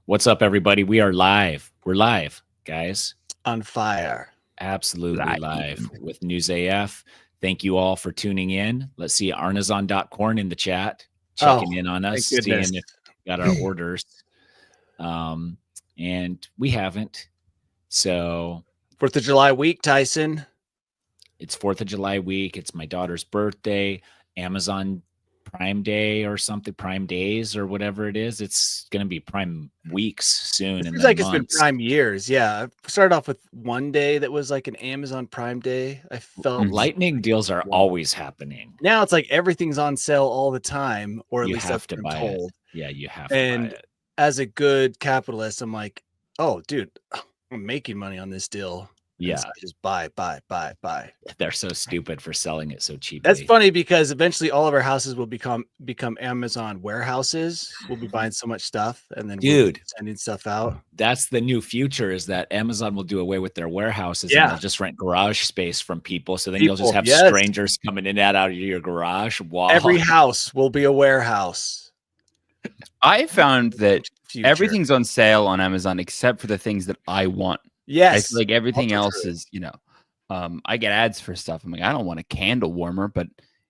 What's up, everybody? We are live. We're live, guys. On fire. Absolutely live with News AF. Thank you all for tuning in. Let's see Arnazon.corn in the chat, checking in on us, seeing if we got our orders. And we haven't. So 4th of July week, Tyson. It's 4th of July week. It's my daughter's birthday. Amazon Prime Day or something, Prime Days or whatever it is. It's going to be Prime Weeks soon. It seems like it's been Prime years. Yeah. I started off with one day that was like an Amazon Prime Day. I felt lightning deals are always happening. Now it's like everything's on sale all the time, or at you least have that's to what I'm buy told. it. Yeah, you have to buy it. As a good capitalist, I'm like, oh, dude, I'm making money on this deal. Yeah. So I just buy. They're so stupid for selling it so cheaply. That's funny because eventually all of our houses will become Amazon warehouses. We'll be buying so much stuff and then we'll be sending stuff out. That's the new future, is that Amazon will do away with their warehouses and they'll just rent garage space from people. So then you'll just have strangers coming in and out of your garage. Wow. Every house will be a warehouse. I found that everything's on sale on Amazon except for the things that I want. Yes. Like everything else is, I get ads for stuff. I'm like, I don't want a candle warmer, but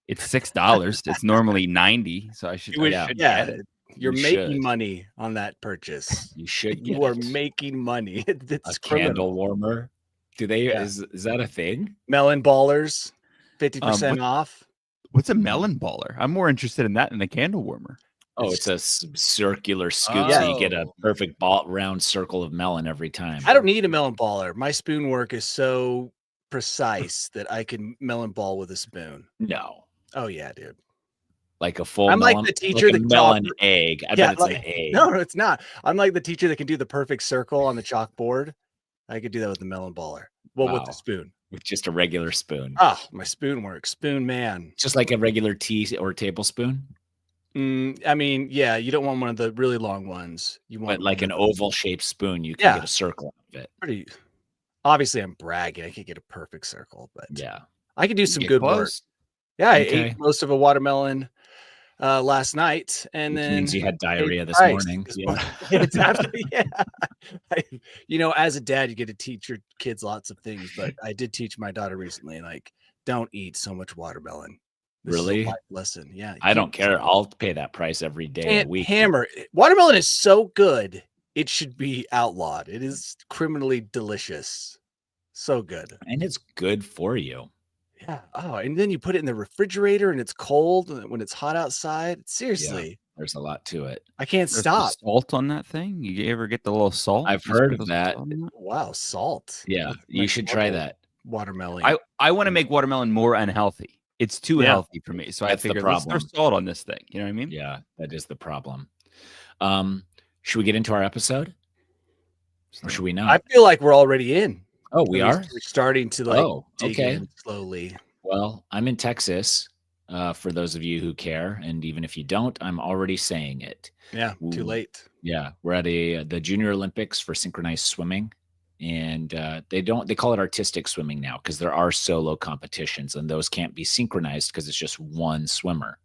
it's $6. It's normally $90. So I should get it. You're making money on that purchase. You should get You are making money. It's a candle warmer. Do they is that a thing? Melon ballers, 50% off. What's a melon baller? I'm more interested in that than a candle warmer. Oh, it's a circular scoop, so you get a perfect round circle of melon every time. I don't need a melon baller. My spoon work is so precise that I can melon ball with a spoon. No. Oh yeah, dude. Like a full I'm melon, like the teacher that melon egg. I bet it's an egg. No, it's not. I'm like the teacher that can do the perfect circle on the chalkboard. I could do that with the melon baller. Well, with the spoon. With just a regular spoon. Oh, my spoon works. Spoon man. Just like a regular tea or tablespoon? I mean, yeah, you don't want one of the really long ones. You want like an oval shaped spoon. You can get a circle of it. Pretty. Obviously, I'm bragging. I could get a perfect circle, but I could do some good work. Yeah, I ate most of a watermelon last night, and then means you had diarrhea this morning. It's after, as a dad, you get to teach your kids lots of things, but I did teach my daughter recently, like, don't eat so much watermelon. Really? Listen, yeah. I don't care. I'll pay that price every day of the week. Watermelon is so good. It should be outlawed. It is criminally delicious. So good. And it's good for you. Yeah. Oh, and then you put it in the refrigerator and it's cold when it's hot outside. Seriously. Yeah, there's a lot to it. I can't stop. Salt on that thing? You ever get the little salt? I've heard of that. Wow, salt. Yeah, you should try that. Watermelon. I want to make watermelon more unhealthy. It's too healthy for me. So I figured let's throw salt on this thing. You know what I mean? Yeah, that is the problem. Should we get into our episode? Or should we not? I feel like we're already in. Oh, we are? We're starting to dig in slowly. Well, I'm in Texas, for those of you who care. And even if you don't, I'm already saying it. Yeah, too late. Yeah, we're at the Junior Olympics for synchronized swimming. And they call it artistic swimming now because there are solo competitions and those can't be synchronized because it's just one swimmer.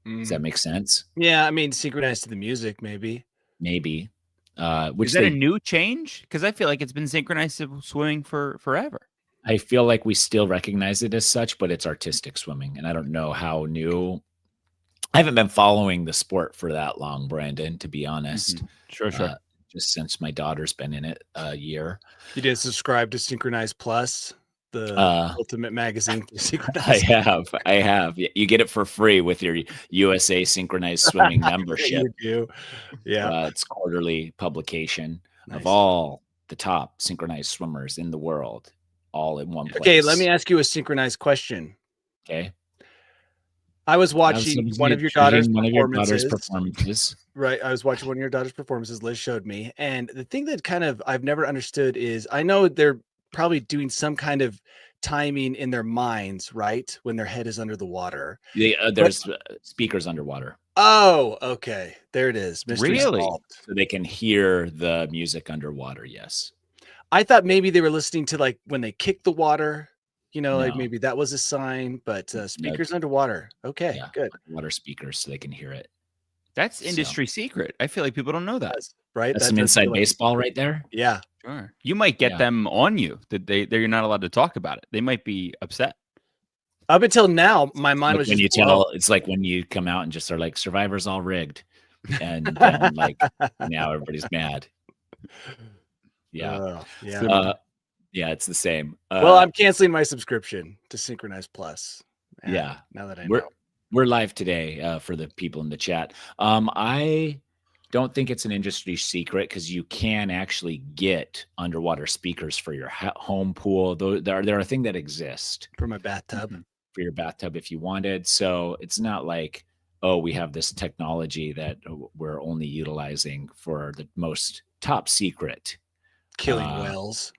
Does that make sense? Yeah, I mean, synchronized to the music, maybe. Maybe. Is that a new change? Because I feel like it's been synchronized to swimming for forever. I feel like we still recognize it as such, but it's artistic swimming. And I don't know how new. I haven't been following the sport for that long, Brandon, to be honest. Sure. Just since my daughter's been in it a year. You did subscribe to Synchronized Plus, the ultimate magazine for Synchronized. I have. You get it for free with your USA Synchronized Swimming membership. You do. Yeah. It's quarterly publication of all the top synchronized swimmers in the world, all in one place. Okay, let me ask you a synchronized question. Okay. I was watching one of your daughter's performances. Right. I was watching one of your daughter's performances. Liz showed me. And the thing that I've never understood is I know they're probably doing some kind of timing in their minds, right? When their head is under the water. There's speakers underwater. Oh, okay. There it is. Mystery solved. So they can hear the music underwater. Yes. I thought maybe they were listening to like when they kick the water. Like maybe that was a sign, but speakers underwater. Okay, good. Water speakers so they can hear it. That's industry secret. I feel like people don't know that. Right? That's some inside baseball right there. Yeah. Sure. You might get them on you that they're not allowed to talk about it. They might be upset. Up until now, my mind was when just you tell. It's like when you come out and just are like, Survivor's all rigged, and then like now everybody's mad. Yeah. Yeah, it's the same. Well, I'm canceling my subscription to Synchronized Plus. Yeah. Now that I know. We're live today for the people in the chat. I don't think it's an industry secret because you can actually get underwater speakers for your home pool. They're a thing that exist. For my bathtub. For your bathtub if you wanted. So it's not like, oh, we have this technology that we're only utilizing for the most top secret. Killing whales.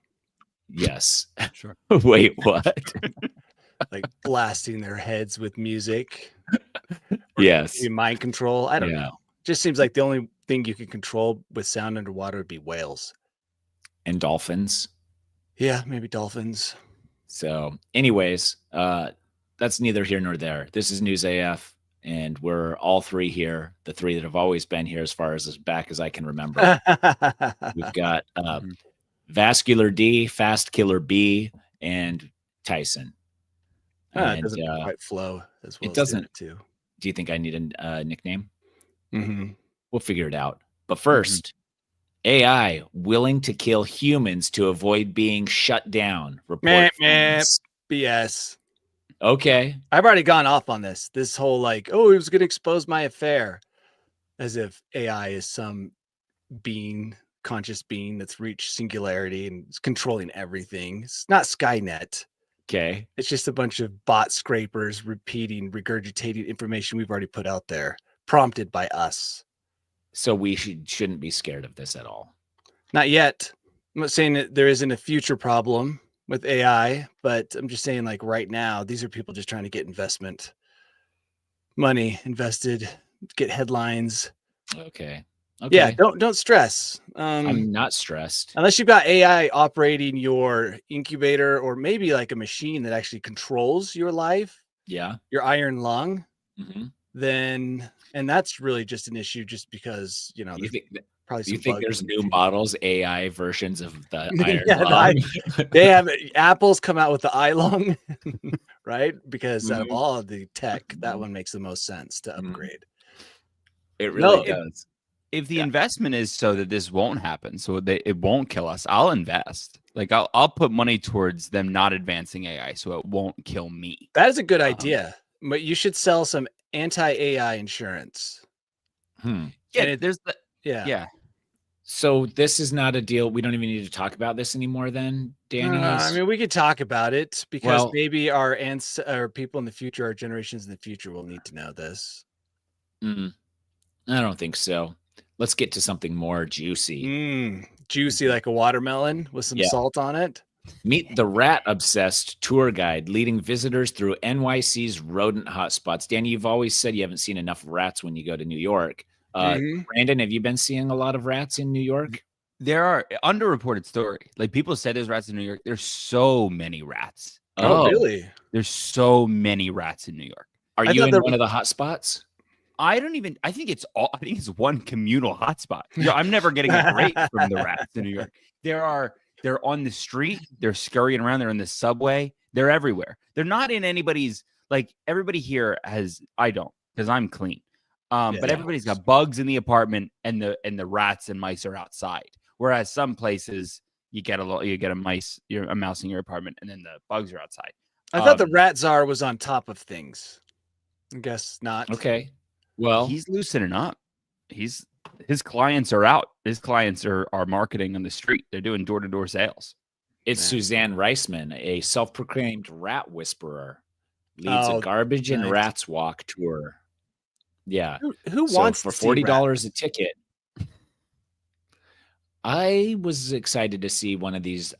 Yes. Sure. Wait, what? Like blasting their heads with music. Yes. Mind control. I don't know. Just seems like the only thing you can control with sound underwater would be whales. And dolphins. Yeah, maybe dolphins. So anyways, that's neither here nor there. This is News AF, and we're all three here, the three that have always been here as far as back as I can remember. We've got Vascular D, Fast Killer B, and Tyson. It doesn't quite flow as well. It doesn't. Do you think I need a nickname? We'll figure it out. But first, AI willing to kill humans to avoid being shut down. Report BS. Okay. I've already gone off on this. This whole like, oh, he was going to expose my affair. As if AI is some conscious being that's reached singularity and is controlling everything. It's not Skynet. Okay. It's just a bunch of bot scrapers regurgitating information we've already put out there, prompted by us. So we shouldn't be scared of this at all. Not yet. I'm not saying that there isn't a future problem with AI, but I'm just saying like right now, these are people just trying to get money invested, get headlines. Okay. Yeah, don't stress. I'm not stressed. Unless you've got AI operating your incubator or maybe like a machine that actually controls your life. Yeah. Your iron lung. Then, and that's really just an issue just because, you know, probably you think there's new models, AI versions of the iron lung? They have Apple's come out with the iLung, right? Because out of all of the tech, that one makes the most sense to upgrade. It really does. If the investment is so that this won't happen, so that it won't kill us, I'll invest. Like I'll put money towards them not advancing AI so it won't kill me. That is a good idea. But you should sell some anti-AI insurance. Yeah, there's the yeah. So this is not a deal. We don't even need to talk about this anymore then, Danny? I mean, we could talk about it because maybe our people in the future, our generations in the future will need to know this. I don't think so. Let's get to something more juicy. Juicy like a watermelon with some salt on it. Meet the rat-obsessed tour guide leading visitors through NYC's rodent hotspots. Danny, you've always said you haven't seen enough rats when you go to New York. Brandon, have you been seeing a lot of rats in New York? There are underreported story. Like people said there's rats in New York. There's so many rats. Oh, really? There's so many rats in New York. Are you in one of the hotspots? I think it's one communal hotspot. I'm never getting a break from the rats in New York. They're on the street, they're scurrying around, they're in the subway, they're everywhere. They're not in anybody's, like everybody here I don't, because I'm clean. But everybody's got bugs in the apartment and the rats and mice are outside. Whereas some places you get a mouse in your apartment and then the bugs are outside. I thought the rat czar was on top of things. I guess not. Okay. Well, he's loosening up. His clients are out. His clients are marketing on the street. They're doing door-to-door sales. It's Suzanne Reisman, a self-proclaimed rat whisperer, leads a garbage and rats walk tour. Yeah. Who wants for $40 a ticket? I was excited to see one of these.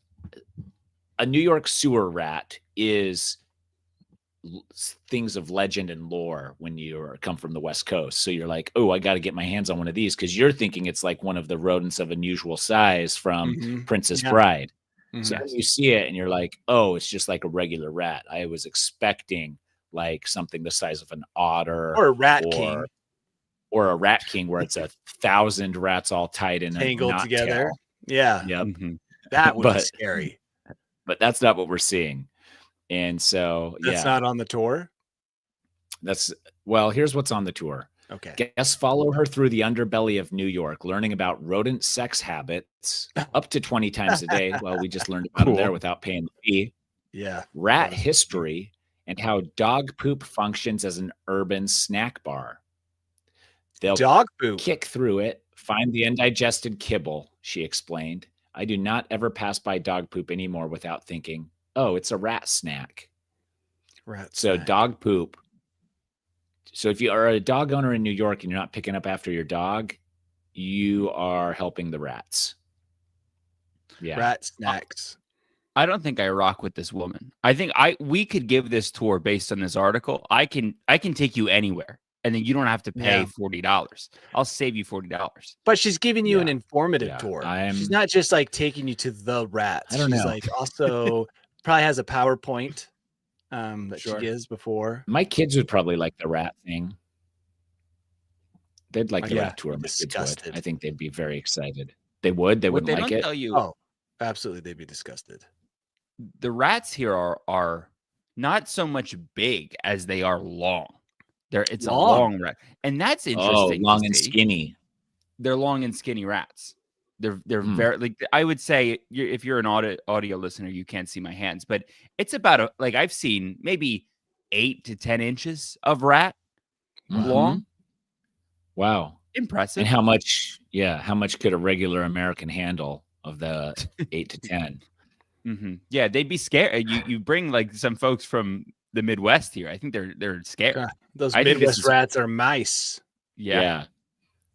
A New York sewer rat is things of legend and lore when you come from the West Coast. So you're like, oh, I got to get my hands on one of these because you're thinking it's like one of the rodents of unusual size from Princess Bride. So you see it and you're like, oh, it's just like a regular rat. I was expecting like something the size of an otter or a rat king or a rat king where it's 1,000 rats all tied in tangled a together. tail. Yeah. Yep. That would be scary. But that's not what we're seeing. And so, that's not on the tour. Well, here's what's on the tour. Okay. Guests follow her through the underbelly of New York, learning about rodent sex habits up to 20 times a day. Well, we just learned about them there without paying the fee. Yeah. Rat history and how dog poop functions as an urban snack bar. They'll dog poop. Kick through it, find the undigested kibble, she explained. I do not ever pass by dog poop anymore without thinking, oh, it's a rat snack. Snack. Dog poop. So if you are a dog owner in New York and you're not picking up after your dog, you are helping the rats. Yeah. Rat snacks. I don't think I rock with this woman. I think we could give this tour based on this article. I can take you anywhere, and then you don't have to pay $40. I'll save you $40. But she's giving you an informative tour. She's not just like taking you to the rats. I don't know. She's like also probably has a PowerPoint that she gives before. My kids would probably like the rat thing. They'd like the rat tour. My kids would. I think they'd be very excited. They would. They wouldn't like it. Tell you, oh, absolutely, they'd be disgusted. The rats here are not so much big as they are long. It's a long rat, and that's interesting. Oh, long and skinny. They're long and skinny rats. They're very, like, I would say if you're an audio listener, you can't see my hands, but it's about I've seen maybe 8 to 10 inches of rat long. Wow. Impressive. And how much could a regular American handle of the 8 to 10? Yeah, they'd be scared. You bring like some folks from the Midwest here. I think they're scared. Those Midwest rats are mice. Yeah.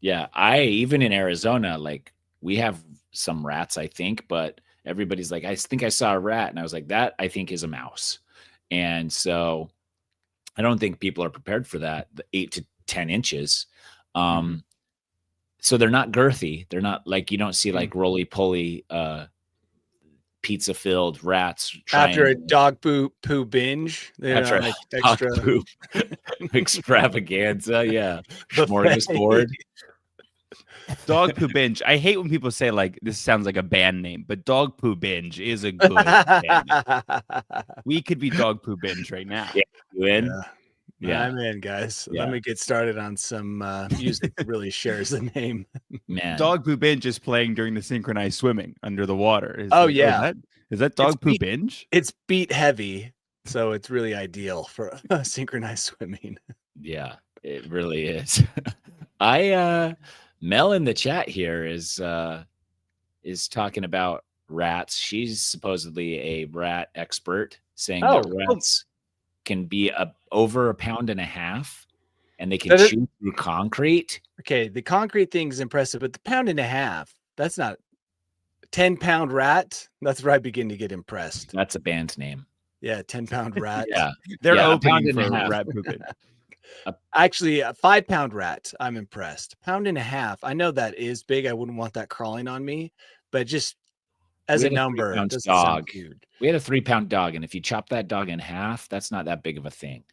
Even in Arizona, like, we have some rats, I think, but everybody's like, I think I saw a rat. And I was like, that I think is a mouse. And so I don't think people are prepared for that, the 8 to 10 inches. So they're not girthy. They're not like, you don't see like roly-poly pizza filled rats after a dog poo binge. After like extra dog poop extravaganza. Yeah. Smorgasbord. Dog poo binge. I hate when people say like this sounds like a band name, but dog poo binge is a good band name. We could be dog poo binge right now. Yeah, you in? Yeah, I'm in, guys. Let me get started on some music that really shares the name. Man, dog poo binge is playing during the synchronized swimming under the water. Is that dog poo binge? It's beat heavy, so it's really ideal for synchronized swimming. Yeah, it really is. Mel in the chat here is talking about rats. She's supposedly a rat expert, saying that rats can be over 1.5 pounds, and they can chew through concrete. Okay, the concrete thing is impressive, but the 1.5 pounds, that's not 10-pound rat. That's where I begin to get impressed. That's a band name. Yeah, 10-pound rat. They're opening for rat pooping. Actually, a 5-pound rat, I'm impressed. 1.5 pounds, I know that is big. I wouldn't want that crawling on me, but just as a number, it doesn't sound huge. We had a 3-pound dog, and if you chop that dog in half, that's not that big of a thing.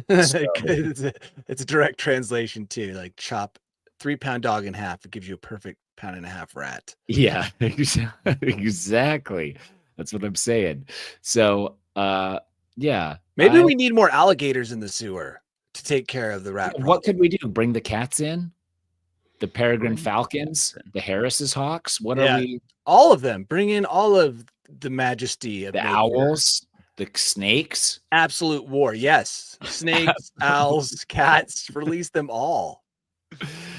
So, it's a direct translation too. Like, chop 3-pound dog in half, it gives you a perfect 1.5 pound rat. Yeah, exactly. That's what I'm saying. So, maybe we need more alligators in the sewer to take care of the rat problem. What could we do? Bring the cats in? The peregrine falcons? The Harris's hawks? What are we? All of them. Bring in all of the majesty of the owls, the snakes. Absolute war. Yes. Snakes, owls, cats, release them all.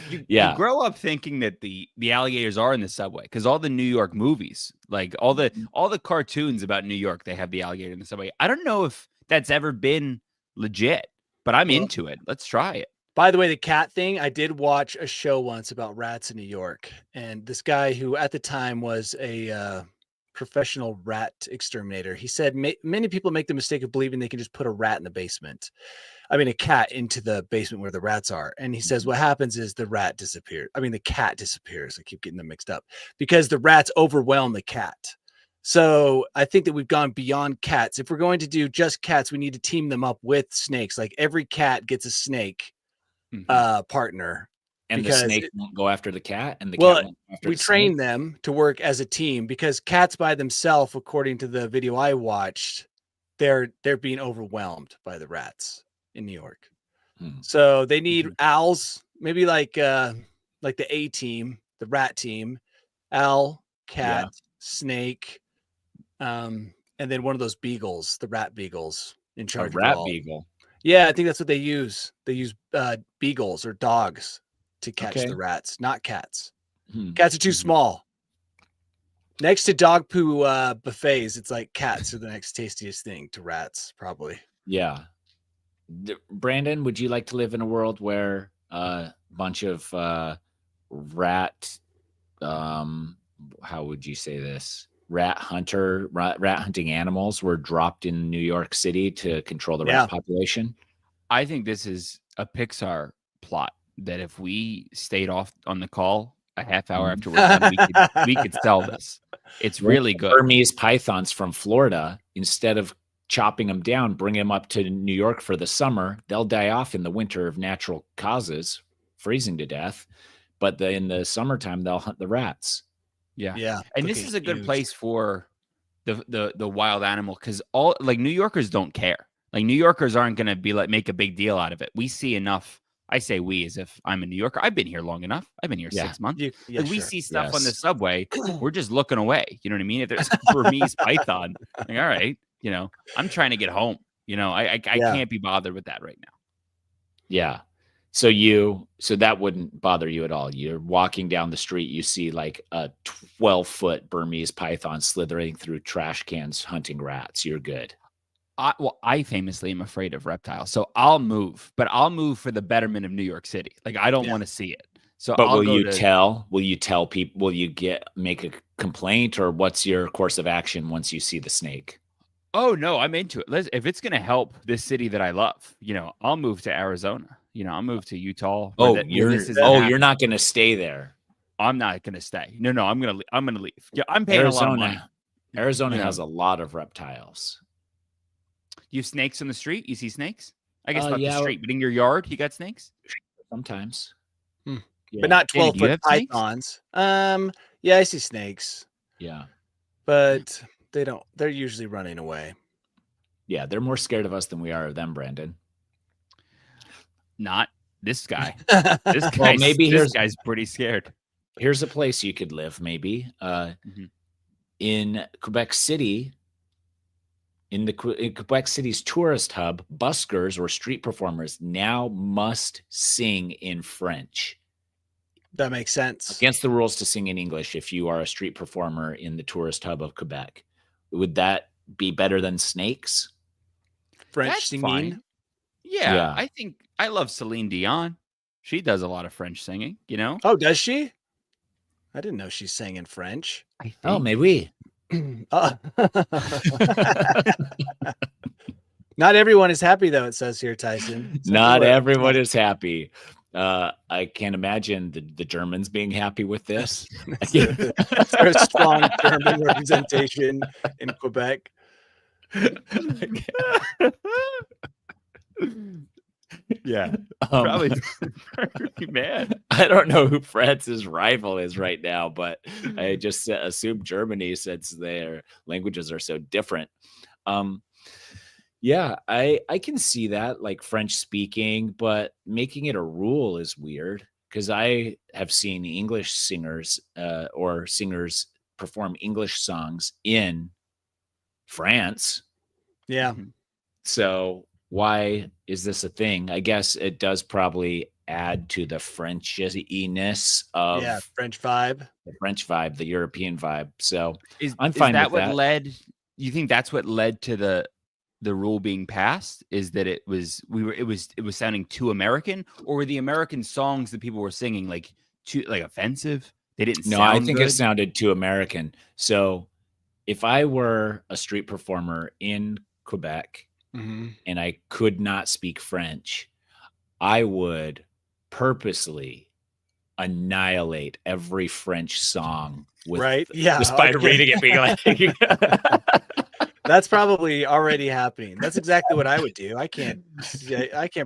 You grow up thinking that the alligators are in the subway because all the New York movies, like all the cartoons about New York, they have the alligator in the subway. I don't know if that's ever been legit, but I'm into it. Let's try it. By the way, the cat thing, I did watch a show once about rats in New York. And this guy who at the time was a professional rat exterminator, he said many people make the mistake of believing they can just put a rat in the basement. I mean, a cat into the basement where the rats are. And he says what happens is the cat disappears. I keep getting them mixed up because the rats overwhelm the cat. So I think that we've gone beyond cats. If we're going to do just cats, we need to team them up with snakes. Like every cat gets a snake partner, And the snake won't go after the cat, and the cat won't go after we train them to work as a team, because cats by themselves, according to the video I watched, they're being overwhelmed by the rats in New York. So they need owls, maybe like the A team, the rat team, owl, cat, snake, and then one of those beagles, the rat beagles in charge of rat beagle. Yeah, I think that's what they use. They use beagles or dogs to catch the rats, not cats. Cats are too small. Next to dog poo buffets, it's like cats are the next tastiest thing to rats, probably. Yeah. Brandon, would you like to live in a world where a bunch of rat, how would you say this? Rat hunting animals were dropped in New York City to control the rat population? I think this is a Pixar plot that if we stayed off on the call a half hour after we're done, we could sell this. It's really good. Burmese pythons from Florida, instead of chopping them down, bring them up to New York for the summer, they'll die off in the winter of natural causes, freezing to death. But in the summertime, they'll hunt the rats. Yeah. And this is a good place for the wild animal, because New Yorkers don't care. Like, New Yorkers aren't going to be make a big deal out of it. We see enough. I say we as if I'm a New Yorker. I've been here long enough. I've been here 6 months. We see stuff on the subway. We're just looking away. You know what I mean? If there's a Burmese python, all right, I'm trying to get home. I can't be bothered with that right now. Yeah. So that wouldn't bother you at all. You're walking down the street, you see like a 12-foot Burmese python slithering through trash cans hunting rats. You're good. I famously am afraid of reptiles, so I'll move, but I'll move for the betterment of New York City. Like, I don't want to see it. So, but will you tell people? Will you make a complaint, or what's your course of action once you see the snake? Oh no, I'm into it. If it's going to help this city that I love, I'll move to Arizona. I'll move to Utah. You're not going to stay there. I'm not going to stay. No, I'm going to leave. Yeah, I'm paying a lot of money. Arizona has a lot of reptiles. You have snakes on the street? You see snakes? I guess not the street, but in your yard, you got snakes? Sometimes. Yeah. But not 12-foot pythons. Yeah, I see snakes. Yeah. But they're usually running away. Yeah, they're more scared of us than we are of them, Brandon. Not this guy. This guy's pretty scared. Here's a place you could live, maybe. In Quebec City, in Quebec City's tourist hub, buskers or street performers now must sing in French. That makes sense. Against the rules to sing in English if you are a street performer in the tourist hub of Quebec. Would that be better than snakes? French singing? Fine. Yeah, I think I love Celine Dion. She does a lot of French singing, Oh, does she? I didn't know she sang in French. Oh, maybe. Not everyone is happy, though, it says here, Tyson. Not everyone is happy. I can't imagine the Germans being happy with this. There's a strong German representation in Quebec. Yeah, probably mad. I don't know who France's rival is right now, but I just assume Germany, since their languages are so different. Yeah, I can see that, like French speaking, but making it a rule is weird, because I have seen English singers or singers perform English songs in France. Yeah. So why is this a thing? I guess it does probably add to the Frenchiness of French vibe, the European vibe. So I'm fine with that. You think that's what led to the rule being passed? Is that it was sounding too American, or were the American songs that people were singing too offensive? They didn't. No, I think it sounded too American. So if I were a street performer in Quebec, and I could not speak French, I would purposely annihilate every French song with just by reading it, being like That's probably already happening. That's exactly what I would do. I can't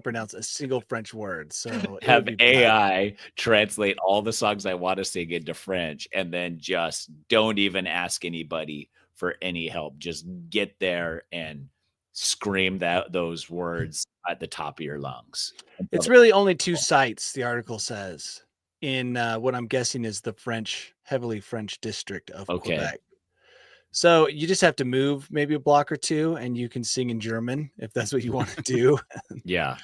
pronounce a single French word. So have AI translate all the songs I want to sing into French, and then just don't even ask anybody for any help. Just get there and scream those words at the top of your lungs. It's really only 2 sites, the article says, in what I'm guessing is the heavily French district of Quebec. So you just have to move maybe a block or 2 and you can sing in German if that's what you want to do. Yeah.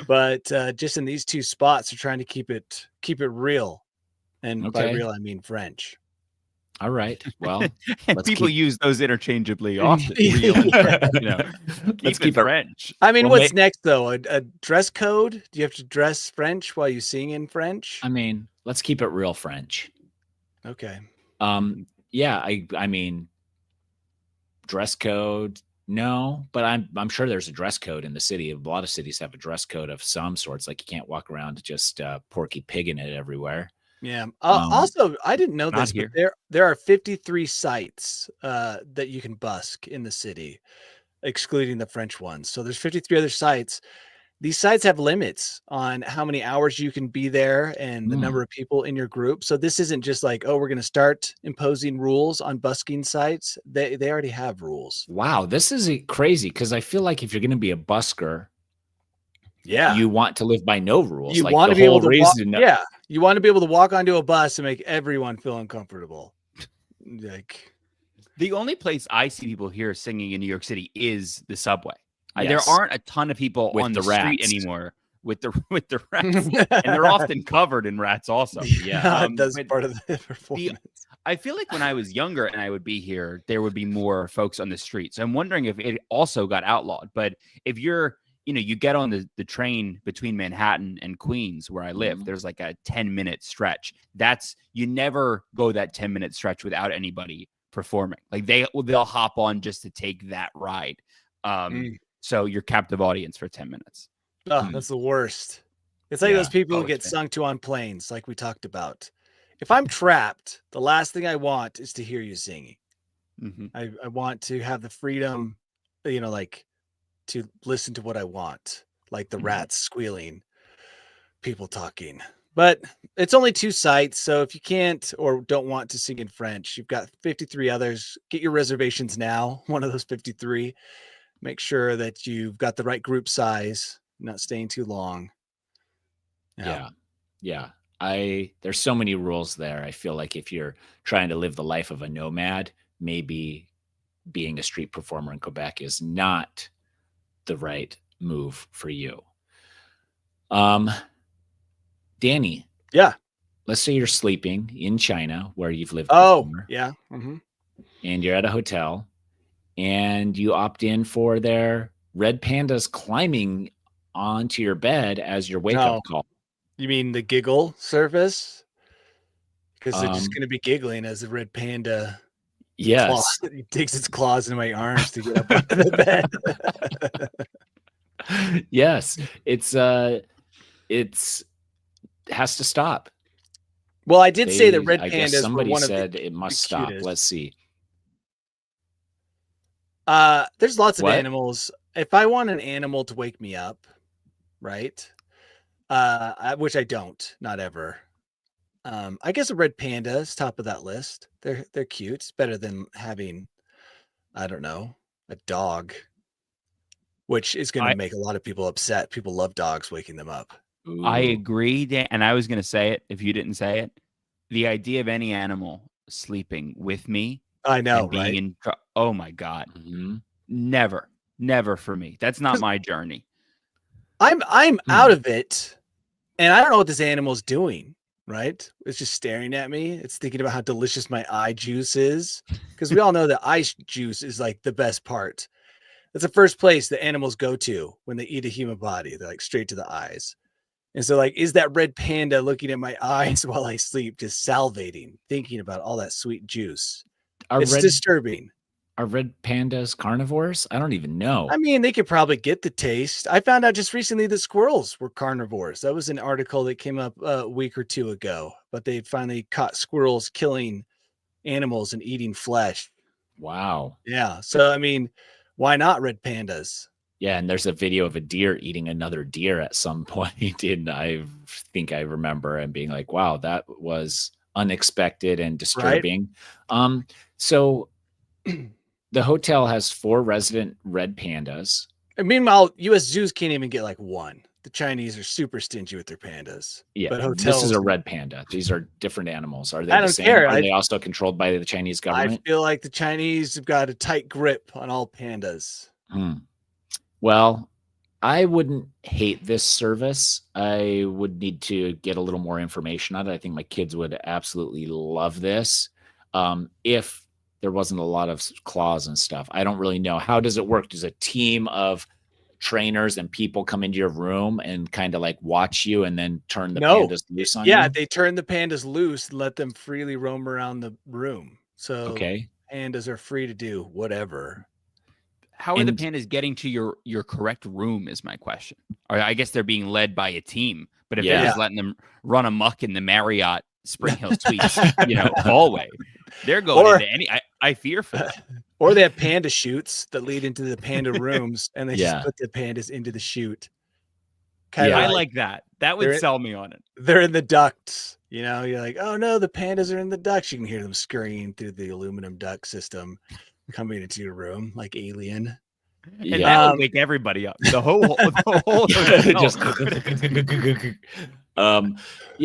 But just in these 2 spots, they're trying to keep it real. And by real, I mean French. All right. Well, people use those interchangeably often. Real and French, let's keep it French. I mean, what's next though? A dress code? Do you have to dress French while you sing in French? I mean, let's keep it real French. Okay. Yeah. I mean, dress code. No, but I'm sure there's a dress code in the city. A lot of cities have a dress code of some sorts. Like you can't walk around just Porky Pigging it everywhere. Yeah. Also, I didn't know this, but there are 53 sites that you can busk in the city, excluding the French ones. So there's 53 other sites. These sites have limits on how many hours you can be there and the number of people in your group. So this isn't just like, oh, we're going to start imposing rules on busking sites. They already have rules. Wow, this is crazy because I feel like if you're going to be a busker, yeah, you want to live by no rules. You want to be able to you want to be able to walk onto a bus and make everyone feel uncomfortable. Like the only place I see people here singing in New York City is the subway. Yes. There aren't a ton of people on the street anymore with the rats, and they're often covered in rats also. Yeah, that's part of the performance. I feel like when I was younger and I would be here, there would be more folks on the street. So I'm wondering if it also got outlawed. But if you're you get on the train between Manhattan and Queens, where I live, there's like a 10-minute stretch. You never go that 10-minute stretch without anybody performing. Like they'll hop on just to take that ride. So you're captive audience for 10 minutes. Oh, that's the worst. It's like those people who get sung to on planes, like we talked about. If I'm trapped, the last thing I want is to hear you singing. I want to have the freedom, like to listen to what I want, like the rats squealing, people talking. But it's only 2 sites, so if you can't or don't want to sing in French, you've got 53 others. Get your reservations now, one of those 53. Make sure that you've got the right group size, not staying too long. Yeah. There's so many rules there. I feel like if you're trying to live the life of a nomad, maybe being a street performer in Quebec is not the right move for you. Danny. Yeah. Let's say you're sleeping in China where you've lived before, yeah. And you're at a hotel and you opt in for their red pandas climbing onto your bed as your wake-up call. You mean the giggle service? Because they're just going to be giggling as the red panda digs its claws into my arms to get up onto the bed. Yes, it's has to stop. Well, I did say that red pandas somebody were one said of the it must stop. cutest. Let's see. There's lots of animals. If I want an animal to wake me up, right? Which I don't, not ever. I guess a red panda is top of that list. They're cute. It's better than having, I don't know, a dog, which is going to make a lot of people upset. People love dogs waking them up. Ooh. I agree, Dan, and I was going to say it if you didn't say it. The idea of any animal sleeping with me, I know, being right? Oh my God, never for me. That's not my journey. I'm out of it, and I don't know what this animal's doing. Right? It's just staring at me. It's thinking about how delicious my eye juice is, because we all know that eye juice is like the best part. That's the first place that animals go to when they eat a human body. They're like straight to the eyes. And so like, is that red panda looking at my eyes while I sleep, just salivating, thinking about all that sweet juice? It's disturbing. Are red pandas carnivores? I don't even know. I mean, they could probably get the taste. I found out just recently that squirrels were carnivores. That was an article that came up a week or 2 ago, but they finally caught squirrels killing animals and eating flesh. Wow. Yeah. So, I mean, why not red pandas? Yeah, and there's a video of a deer eating another deer at some point, and I think I remember and being like, "Wow, that was unexpected and disturbing." Right? So the hotel has 4 resident red pandas. And meanwhile, U.S. zoos can't even get like one. The Chinese are super stingy with their pandas. Yeah, but hotels, this is a red panda. These are different animals. Are they I the don't same? care. Are they also controlled by the Chinese government? I feel like the Chinese have got a tight grip on all pandas. Well, I wouldn't hate this service. I would need to get a little more information on it. I think my kids would absolutely love this. If there wasn't a lot of claws and stuff. I don't really know. How does it work? Does a team of trainers and people come into your room and kind of like watch you and then turn the pandas loose on you? Yeah, they turn the pandas loose and let them freely roam around the room. So pandas are free to do whatever. How are the pandas getting to your correct room is my question. Or I guess they're being led by a team, but if they're just letting them run amok in the Marriott Spring Hill Suites, hallway, they're going into any. I fear for them. Or they have panda chutes that lead into the panda rooms, and they just put the pandas into the chute. I like that. That would sell me on it. They're in the ducts. You're like, oh no, the pandas are in the ducts. You can hear them scurrying through the aluminum duct system, coming into your room like Alien. And that would wake everybody up. The whole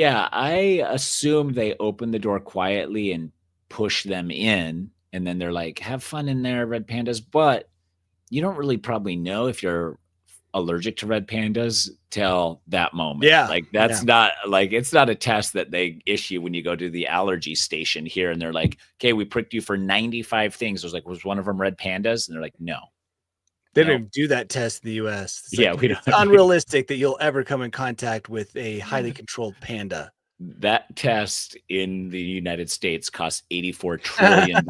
I assume they open the door quietly and push them in, and then they're like, have fun in there, red pandas. But you don't really probably know if you're allergic to red pandas till that moment. Like that's not like, it's not a test that they issue when you go to the allergy station here and they're like, okay, we pricked you for 95 things. I was like, was one of them red pandas? And they're like, no. They don't even do that test in the US. We don't. It's unrealistic that you'll ever come in contact with a highly controlled panda. That test in the United States costs $84 trillion.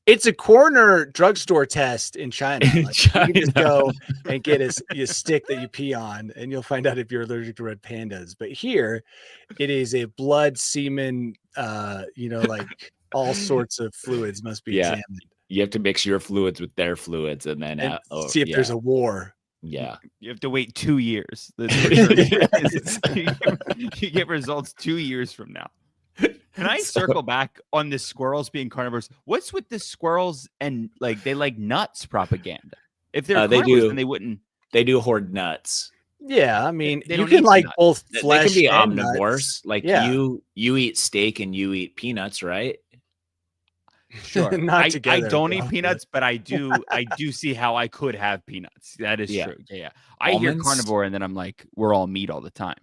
It's a corner drugstore test in China. You can just go and get a stick that you pee on, and you'll find out if you're allergic to red pandas. But here, it is a blood, semen, like all sorts of fluids must be examined. You have to mix your fluids with their fluids, and then see if there's a war. Yeah, you have to wait 2 years. You get results 2 years from now. Can I circle back on the squirrels being carnivores? What's with the squirrels and they like nuts propaganda? If they're carnivores, then they wouldn't. They do hoard nuts. Yeah, I mean, you can like nuts. Both flesh. They can be omnivores. Nuts. Like you eat steak and you eat peanuts, right? Sure. I don't eat peanuts, but I do see how I could have peanuts. That is true. Yeah. I hear carnivore and then I'm like, we're all meat all the time.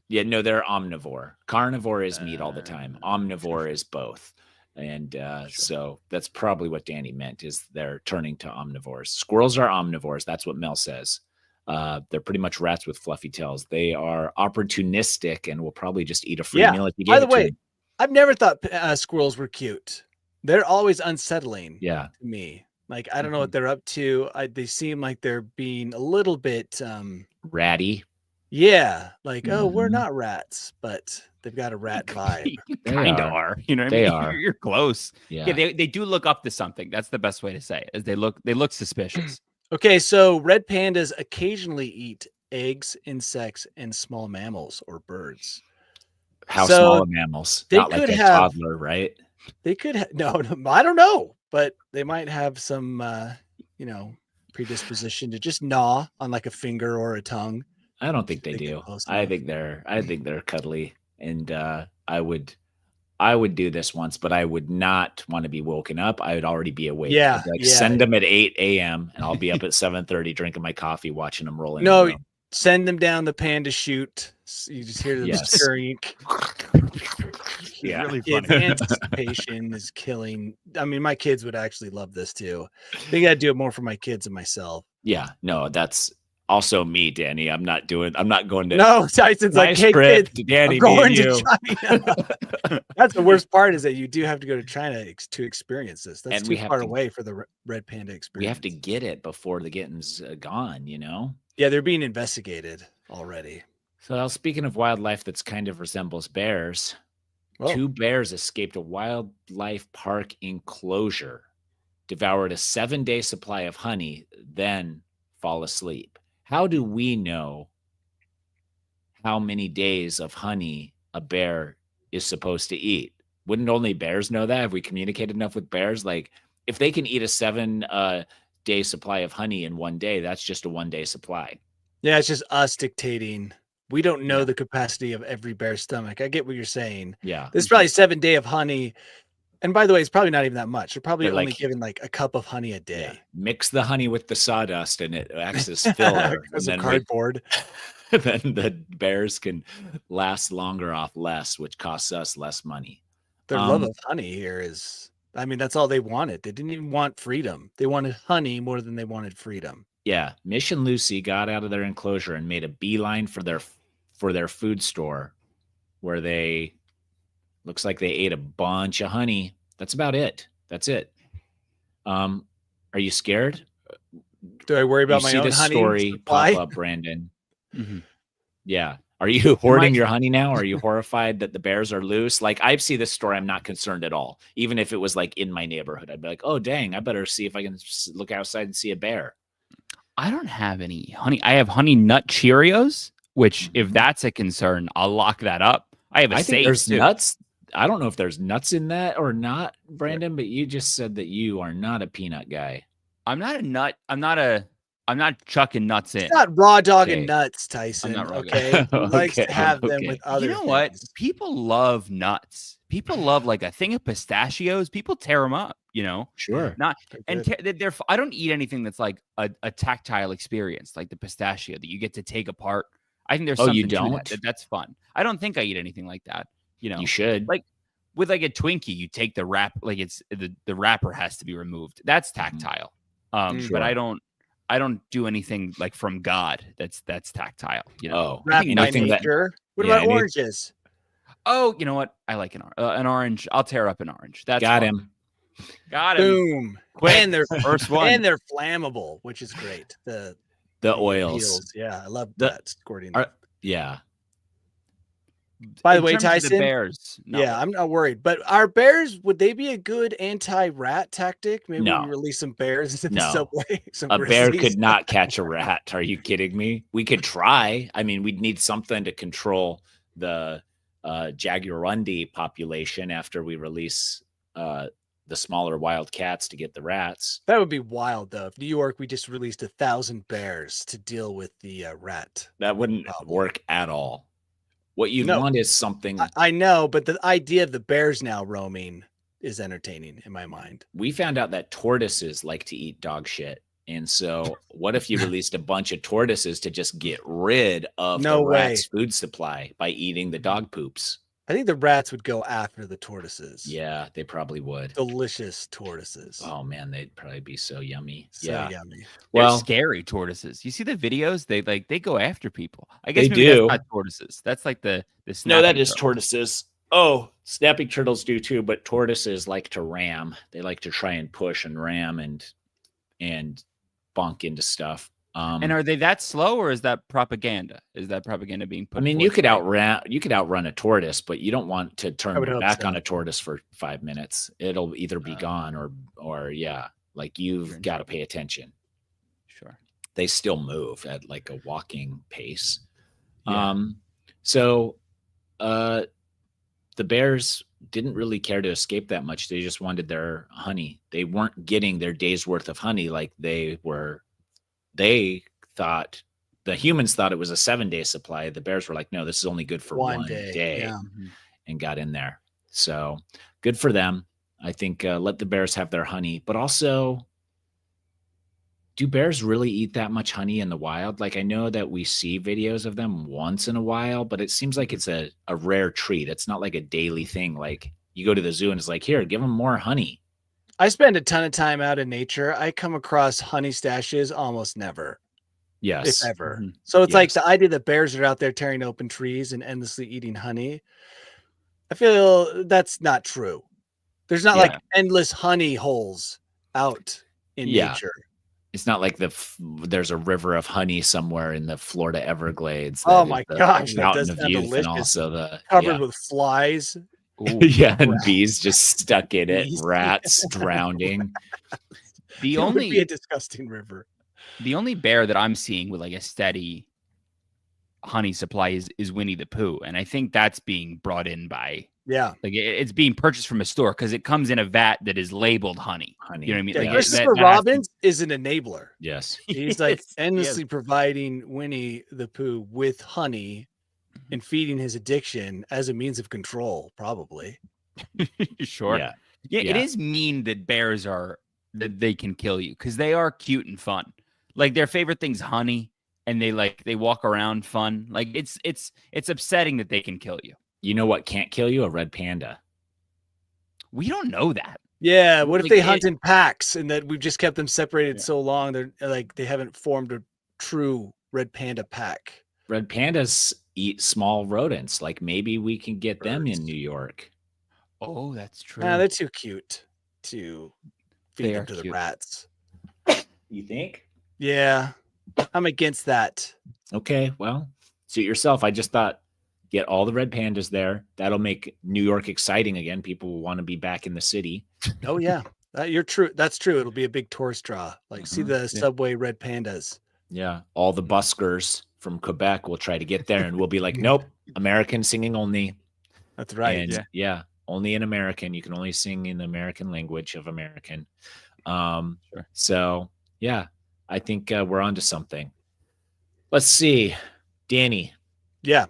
Yeah, no, they're omnivore. Carnivore is meat all the time. Omnivore is both. And so that's probably what Danny meant, is they're turning to omnivores. Squirrels are omnivores. That's what Mel says. They're pretty much rats with fluffy tails. They are opportunistic and will probably just eat a free meal if you give it to them. By the way, I've never thought squirrels were cute. They're always unsettling to me. Like, I don't know what they're up to. They seem like they're being a little bit ratty. Yeah. Like, oh, we're not rats, but they've got a rat vibe. They kind of are. You know what I mean? Are. You're close. Yeah. They do look up to something. That's the best way to say it, is they look suspicious. Okay, so red pandas occasionally eat eggs, insects, and small mammals or birds. How small are mammals? Not like a toddler, right? They could have no, I don't know, but they might have some predisposition to just gnaw on like a finger or a tongue. I don't think they do. I think they're cuddly, and I would do this once, but I would not want to be woken up. I would already be awake. Yeah, send them at 8 a.m. and I'll be up at 7:30 drinking my coffee, watching them roll in. No, send them down the panda chute. You just hear them scurrying. Yeah, really funny. Anticipation is killing. I mean, my kids would actually love this too. I think I'd do it more for my kids and myself. Yeah, no, that's also me, Danny. I'm not going to. No, Tyson's like, hey, kids, Danny, I'm going to China. That's the worst part, is that you do have to go to China to experience this. That's too far away for the red panda experience. We have to get it before the getting's gone, Yeah, they're being investigated already. So speaking of wildlife that's kind of resembles bears, Whoa. 2 bears escaped a wildlife park enclosure, devoured a 7-day supply of honey, then fall asleep. How do we know how many days of honey a bear is supposed to eat? Wouldn't only bears know that? Have we communicated enough with bears? Like, if they can eat a 7-day supply of honey in 1 day, that's just a 1-day supply. Yeah, it's just us dictating. We don't know the capacity of every bear's stomach. I get what you're saying. Yeah. There's probably 7 day of honey. And by the way, it's probably not even that much. They're probably only given like a cup of honey a day. Yeah. Mix the honey with the sawdust and it acts as filler. As a cardboard. Then the bears can last longer off less, which costs us less money. Their love of honey here is, I mean, that's all they wanted. They didn't even want freedom. They wanted honey more than they wanted freedom. Yeah. Mish and Lucy got out of their enclosure and made a beeline for their food store, where they looks like they ate a bunch of honey. That's about it. That's it. Are you scared? Do I worry about my own honey story supply? Pop up, Brandon? Mm-hmm. Yeah. Are you hoarding your honey now? Are you horrified that the bears are loose? Like, I see this story, I'm not concerned at all. Even if it was like in my neighborhood, I'd be like, oh, dang, I better see if I can look outside and see a bear. I don't have any honey. I have honey nut Cheerios, which if that's a concern, I'll lock that up. I have a think there's nuts. I don't know if there's nuts in that or not, Brandon, but you just said that you are not a peanut guy. I'm not a nut. I'm not chucking nuts in. It's not raw dog and nuts, Tyson. Okay. He likes to have them with other things. What? People love nuts. People love like a thing of pistachios. People tear them up, Sure. They're I don't eat anything that's like a tactile experience, like the pistachio that you get to take apart. I think there's something you don't? to that's fun. I don't think I eat anything like that. You should. Like with like a Twinkie, you take the wrap, like it's the wrapper has to be removed. That's tactile. Sure. But I don't do anything like from God that's tactile. Wrapping nothing nature. What about oranges? Oh, you know what? I like an orange. I'll tear up an orange. That's got fun. him. Got him. Boom. Quick. And they're first one. And they're flammable, which is great. The oils. Peels. Yeah, I love that squirting. Yeah. By the way, Tyson, the bears. No. Yeah, I'm not worried. But our bears, would they be a good anti-rat tactic? Maybe we release some bears into the subway. A bear could not catch a rat. Are you kidding me? We could try. I mean, we'd need something to control the jaguarundi population after we release the smaller wild cats to get the rats. That would be wild, though. If New York, we just released 1,000 bears to deal with the rat. That wouldn't work at all. What you'd want is something. I know, but the idea of the bears now roaming is entertaining in my mind. We found out that tortoises like to eat dog shit. And so what if you released a bunch of tortoises to just get rid of the rat's food supply by eating the dog poops? I think the rats would go after the tortoises. Yeah, they probably would. Delicious tortoises. Oh man, they'd probably be so yummy. Yummy. Well, they're scary tortoises. You see the videos? They go after people. I guess they do. That's not tortoises. That's like the no, that is tortoises. Oh, snapping turtles do too, but tortoises like to ram. They like to try and push and ram and bonk into stuff. And are they that slow, or is that propaganda? Is that propaganda being put? I mean, you could outrun a tortoise, but you don't want to turn your back on a tortoise for 5 minutes. It'll either be gone or like you've got to pay attention. Sure. They still move at like a walking pace. Yeah. So the bears didn't really care to escape that much. They just wanted their honey. They weren't getting their day's worth of honey like they were. They thought, the humans thought it was a 7-day supply. The bears were like, no, this is only good for one day. And got in there. So good for them. I think let the bears have their honey, but also, do bears really eat that much honey in the wild? Like, I know that we see videos of them once in a while, but it seems like it's a rare treat. It's not like a daily thing. Like, you go to the zoo and it's like, here, give them more honey. I spend a ton of time out in nature. I come across honey stashes almost never. Yes. If ever. Mm-hmm. So it's like the idea that bears are out there tearing open trees and endlessly eating honey. I feel that's not true. There's not like endless honey holes out in nature. It's not like there's a river of honey somewhere in the Florida Everglades. Oh my gosh, that Mountain does of sound Youth, delicious. and also covered with flies. Ooh. Yeah, and bees just stuck in it. Bees. Rats drowning. The It would only be a disgusting river. The only bear that I'm seeing with like a steady honey supply is Winnie the Pooh, and I think that's being brought in by like it's being purchased from a store because it comes in a vat that is labeled honey. You know what I mean? Yeah, like Christopher Robins is an enabler. Yes, he's like endlessly providing Winnie the Pooh with honey and feeding his addiction as a means of control, probably. Sure. Yeah, it is mean that bears are that they can kill you because they are cute and fun. Like their favorite thing's honey, and they walk around fun. Like it's upsetting that they can kill you. You know what can't kill you? A red panda. We don't know that. Yeah. What if they hunt in packs and that we've just kept them separated so long? They're like, they haven't formed a true red panda pack. Red pandas eat small rodents. Like maybe we can get them in New York. Oh, that's true. Nah, they're too cute to feed them to the rats. You think? Yeah. I'm against that. Okay. Well, suit yourself. I just thought, get all the red pandas there. That'll make New York exciting again. People will want to be back in the city. Oh yeah, you're true. That's true. It'll be a big tourist draw. Like see the subway red pandas. Yeah, all the buskers from Quebec will try to get there, and we'll be like, nope, American singing only. That's right. And yeah, only in American. You can only sing in the American language of American. Sure. So yeah, I think we're onto something. Let's see, Danny. Yeah.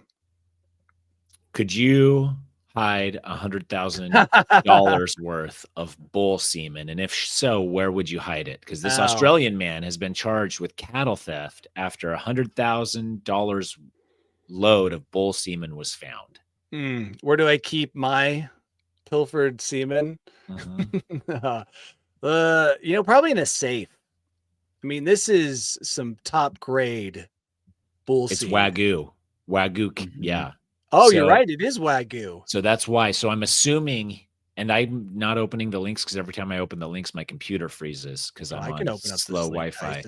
Could you hide $100,000 worth of bull semen? And if so, where would you hide it? Because this Australian man has been charged with cattle theft after $100,000 load of bull semen was found. Where do I keep my pilfered semen? Probably in a safe. I mean, this is some top grade bull semen. It's Wagyu. Yeah. Oh, so, you're right. It is Wagyu. So that's why. So I'm assuming, and I'm not opening the links because every time I open the links, my computer freezes because I'm on slow Wi-Fi.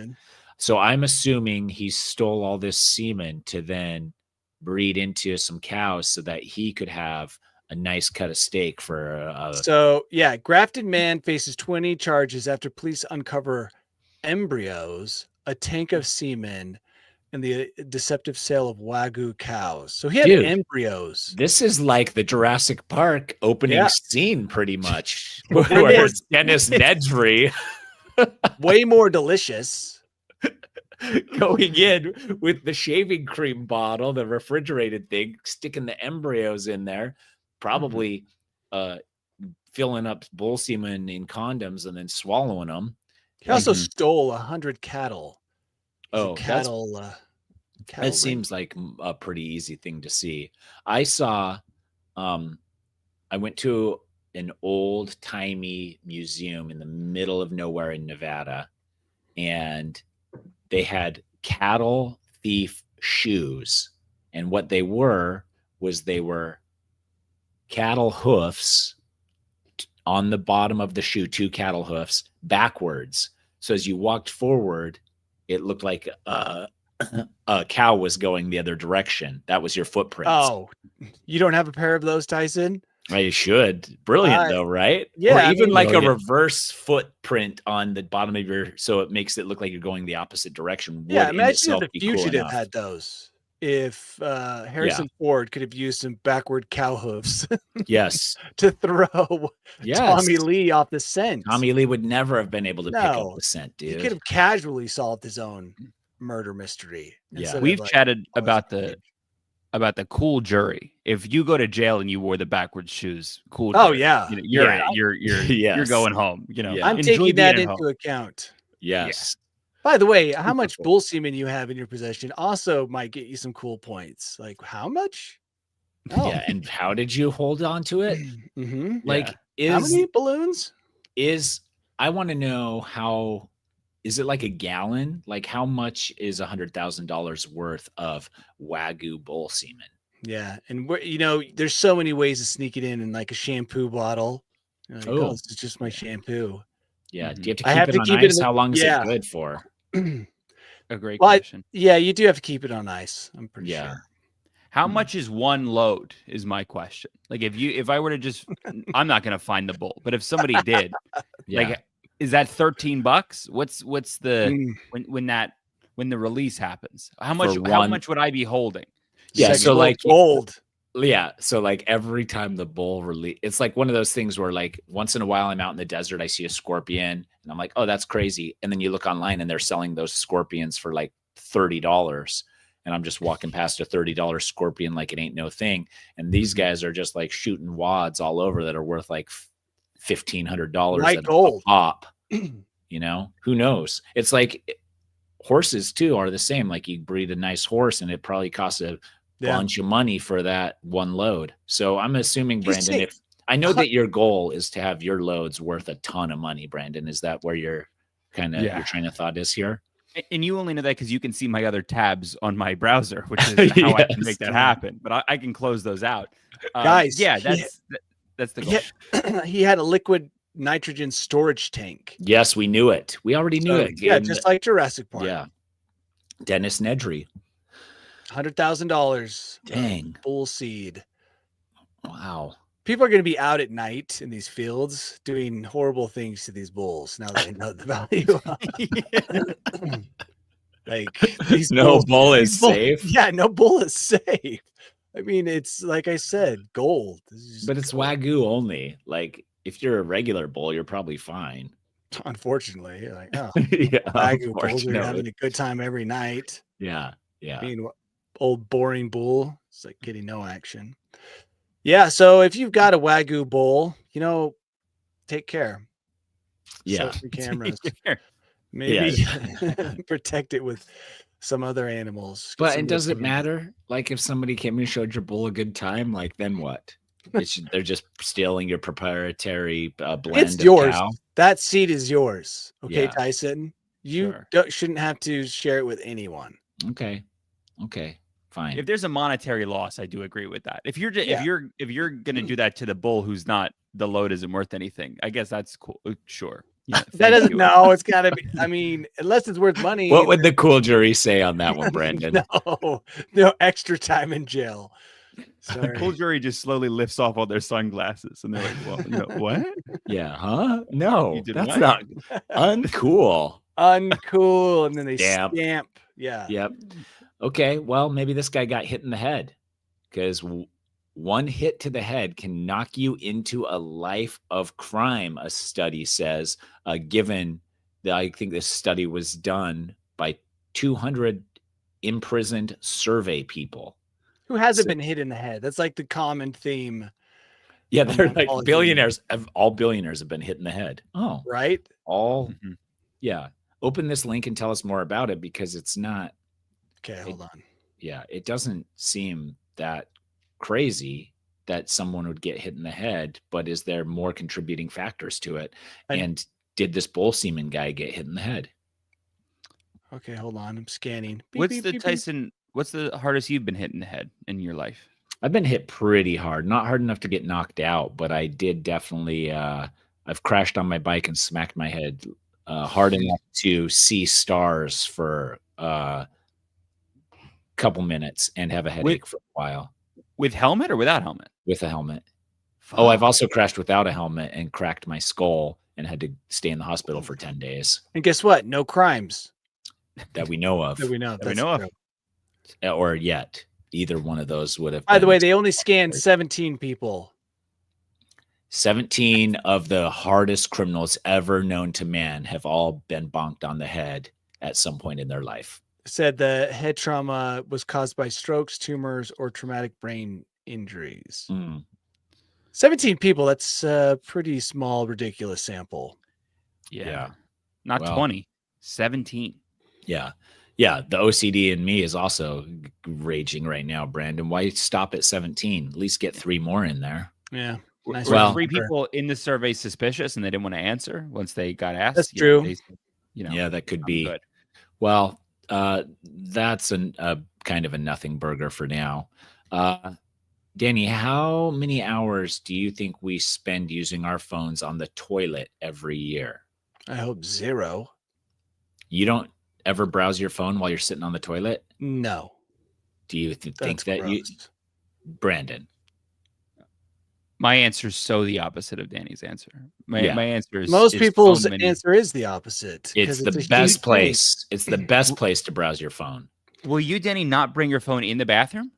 So I'm assuming he stole all this semen to then breed into some cows so that he could have a nice cut of steak for. So yeah, grafted man faces 20 charges after police uncover embryos, a tank of semen, and the deceptive sale of Wagyu cows. So he had embryos. This is like the Jurassic Park opening scene, pretty much. Where Dennis Nedry. Way more delicious. Going in with the shaving cream bottle, the refrigerated thing, sticking the embryos in there, probably filling up bull semen in condoms and then swallowing them. He also stole 100 cattle. Oh, that seems like a pretty easy thing to see. I saw, I went to an old timey museum in the middle of nowhere in Nevada, and they had cattle thief shoes. And what they were cattle hoofs on the bottom of the shoe, 2 cattle hoofs backwards. So as you walked forward, it looked like a cow was going the other direction. That was your footprint. Oh, you don't have a pair of those, Tyson? I should. Brilliant though, right? Yeah. Or even like a reverse footprint on the bottom of your, so it makes it look like you're going the opposite direction. Yeah, imagine if the fugitive had those. If Harrison Ford could have used some backward cow hoofs, yes, to throw Tommy Lee off the scent. Tommy Lee would never have been able to pick up the scent, dude. He could have casually solved his own murder mystery. Yeah, we've chatted about the cool jury. If you go to jail and you wore the backwards shoes, cool. Oh jury, yeah, you're going home. You know, I'm taking that into account. Yes. Yeah. By the way, how much bull semen you have in your possession also might get you some cool points. Like how much? Oh. Yeah, and how did you hold on to it? Like, how many balloons? I want to know how. Is it like a gallon? Like how much is $100,000 worth of Wagyu bull semen? Yeah, and there's so many ways to sneak it in like a shampoo bottle. Like, this is just my shampoo. Yeah, do you have to keep it on ice? How long is it good for? A great question. Yeah, you do have to keep it on ice. I'm pretty sure. How much is one load is my question. Like if I were to just, I'm not going to find the bull, but if somebody did, like, is that $13? What's the, when the release happens, how much would I be holding? Yeah. So like gold. Yeah. So like every time the bull release, it's like one of those things where like once in a while I'm out in the desert, I see a scorpion and I'm like, oh, that's crazy. And then you look online and they're selling those scorpions for like $30. And I'm just walking past a $30 scorpion like it ain't no thing. And these guys are just like shooting wads all over that are worth like $1,500 at gold pop. You know, who knows? It's like horses too are the same. Like you breed a nice horse and it probably costs a bunch of money for that one load. So I'm assuming, Brandon, if I know that your goal is to have your loads worth a ton of money, Brandon, is that where your kind of your train of thought is here? And you only know that because you can see my other tabs on my browser, which is how I can make that happen. But I can close those out. Guys, that's the goal. He had a liquid nitrogen storage tank. Yes, we knew it. We already knew it. Yeah, just like Jurassic Park. Yeah. Dennis Nedry. $100,000. Dang. Bull seed. Wow. People are going to be out at night in these fields doing horrible things to these bulls now that they know the value. Like these bull is safe. Yeah, no bull is safe. I mean, it's like I said, gold. But it's Wagyu only. Like if you're a regular bull, you're probably fine. Unfortunately, you're like, oh, yeah, Wagyu bulls are having a good time every night. Yeah, yeah. I mean, old boring bull, it's like getting no action. Yeah, so if you've got a Wagyu bull, you know, take care. Yeah, set cameras. Maybe protect it with some other animals. But it doesn't matter. Like if somebody came and showed your bull a good time, like then what? They're just stealing your proprietary blend. It's yours. Cow. That seed is yours. Okay, yeah. Tyson. You shouldn't have to share it with anyone. Okay. Fine. If there's a monetary loss, I do agree with that. If you're if you're gonna do that to the bull who's not, the load isn't worth anything, I guess that's cool. Sure. Yeah, that doesn't. No, it's got to be. I mean, unless it's worth money. What would the cool jury say on that one, Brandon? No extra time in jail. Sorry. The cool jury just slowly lifts off all their sunglasses, and they're like, "Well, you know what? Yeah, huh? No, that's not uncool. Uncool." And then they stamp. Yeah. Yep. Okay, well, maybe this guy got hit in the head, because one hit to the head can knock you into a life of crime, a study says, given that I think this study was done by 200 imprisoned survey people. Who hasn't been hit in the head? That's like the common theme. Yeah, they're like billionaires. All billionaires have been hit in the head. Oh, right. Yeah. Open this link and tell us more about it, because it's not. Okay, hold on. Yeah, it doesn't seem that crazy that someone would get hit in the head, but is there more contributing factors to it? And did this bull semen guy get hit in the head? Okay, hold on. I'm scanning. Tyson? What's the hardest you've been hit in the head in your life? I've been hit pretty hard. Not hard enough to get knocked out, but I did definitely. I've crashed on my bike and smacked my head hard enough to see stars for couple minutes and have a headache for a while. With helmet or without helmet? With a helmet. Oh, I've also crashed without a helmet and cracked my skull and had to stay in the hospital for 10 days. And guess what? No crimes that we know of. That we know of. Or yet. Either one of those would have. By the way, they only scanned 17 people. 17 of the hardest criminals ever known to man have all been bonked on the head at some point in their life. Said the head trauma was caused by strokes, tumors, or traumatic brain injuries. 17 people. That's a pretty small, ridiculous sample. Yeah. Not 20, 17. Yeah. Yeah. The OCD in me is also raging right now, Brandon. Why stop at 17? At least get 3 more in there. Yeah. Nice. Were 3 people in the survey suspicious and they didn't want to answer once they got asked? That's true. Yeah, that could be. Good. Well, that's a kind of a nothing burger for now. Danny, how many hours do you think we spend using our phones on the toilet every year? I hope 0. You don't ever browse your phone while you're sitting on the toilet? No. Do you think that Brandon? My answer is so the opposite of Danny's answer. My answer is most people's answer is the opposite. It's the best place. It's the best place to browse your phone. Will you, Danny, not bring your phone in the bathroom?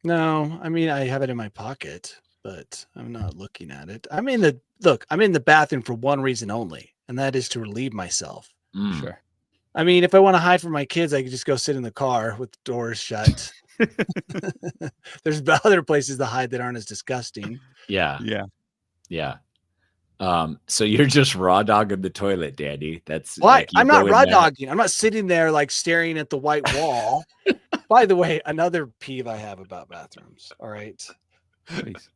No, I mean, I have it in my pocket, but I'm not looking at it. I'm in the bathroom for one reason only, and that is to relieve myself. Sure. I mean, if I want to hide from my kids, I could just go sit in the car with the doors shut. There's other places to hide that aren't as disgusting. Yeah. So you're just raw dogging the toilet, Danny. That's why like I'm not raw dogging. I'm not sitting there like staring at the white wall. By the way, another peeve I have about bathrooms. All right. Please.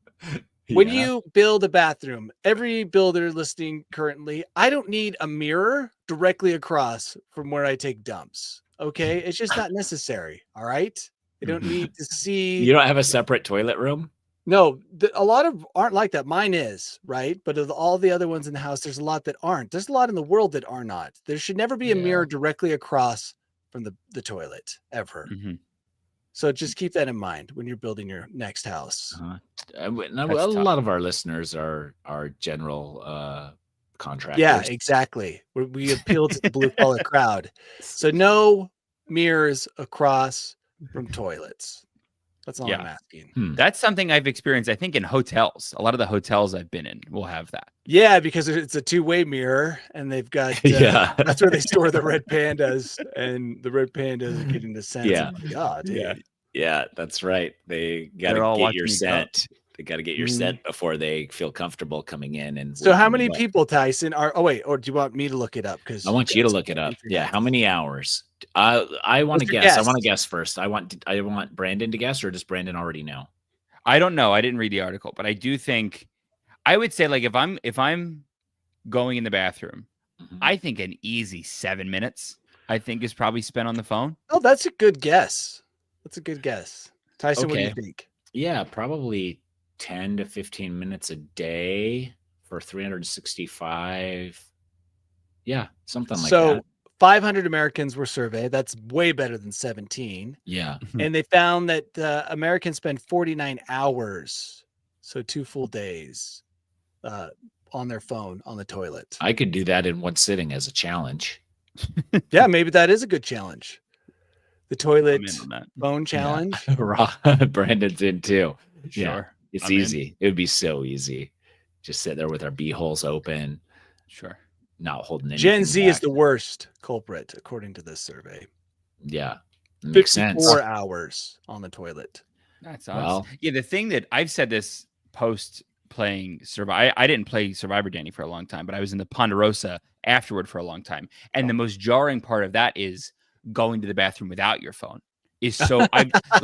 When you build a bathroom, every builder listening currently, I don't need a mirror directly across from where I take dumps. Okay. It's just not necessary. All right. I don't need to see. You don't have a separate toilet room? No, a lot of aren't like that. Mine is, right? But of all the other ones in the house, there's a lot that aren't. There's a lot in the world that are not. There should never be a mirror directly across from the toilet ever. So just keep that in mind when you're building your next house. A lot of our listeners are general contractors. Yeah, exactly. We appeal to the blue collar crowd. So no mirrors across from toilets. That's all I'm asking. That's something I've experienced, I think, in hotels. A lot of the hotels I've been in will have that. Yeah, because it's a two-way mirror, and they've got that's where they store the red pandas, and the red pandas are getting the scent. Yeah. Oh my God. Yeah, that's right. They got to get your scent. They got to get your scent before they feel comfortable coming in. And so how many people, Tyson, are, or do you want me to look it up? Because I want you to look it up. Yeah. How many hours? I want to guess. I want to guess first. I want Brandon to guess, or does Brandon already know? I don't know. I didn't read the article, but I do think I would say, like, if I'm going in the bathroom, I think an easy 7 minutes, I think, is probably spent on the phone. Oh, that's a good guess. That's a good guess. Tyson, what do you think? Yeah, probably 10 to 15 minutes a day for 365. Yeah, something like that. So 500 Americans were surveyed. That's way better than 17. Yeah. And they found that Americans spend 49 hours, so 2 full days, on their phone on the toilet. I could do that in one sitting as a challenge. Yeah, maybe that is a good challenge. The toilet phone challenge. Yeah. Brandon's in too. Sure. Yeah, it's easy. It would be so easy. Just sit there with our beeholes open. Sure. Not holding anything Gen Z back. is the worst culprit, according to this survey. Yeah. Makes sense. 4 hours on the toilet. That's awesome. Well, yeah, the thing that I've said this post playing Survivor, I didn't play Survivor, Danny, for a long time, but I was in the Ponderosa afterward for a long time. And the most jarring part of that is going to the bathroom without your phone is so I've had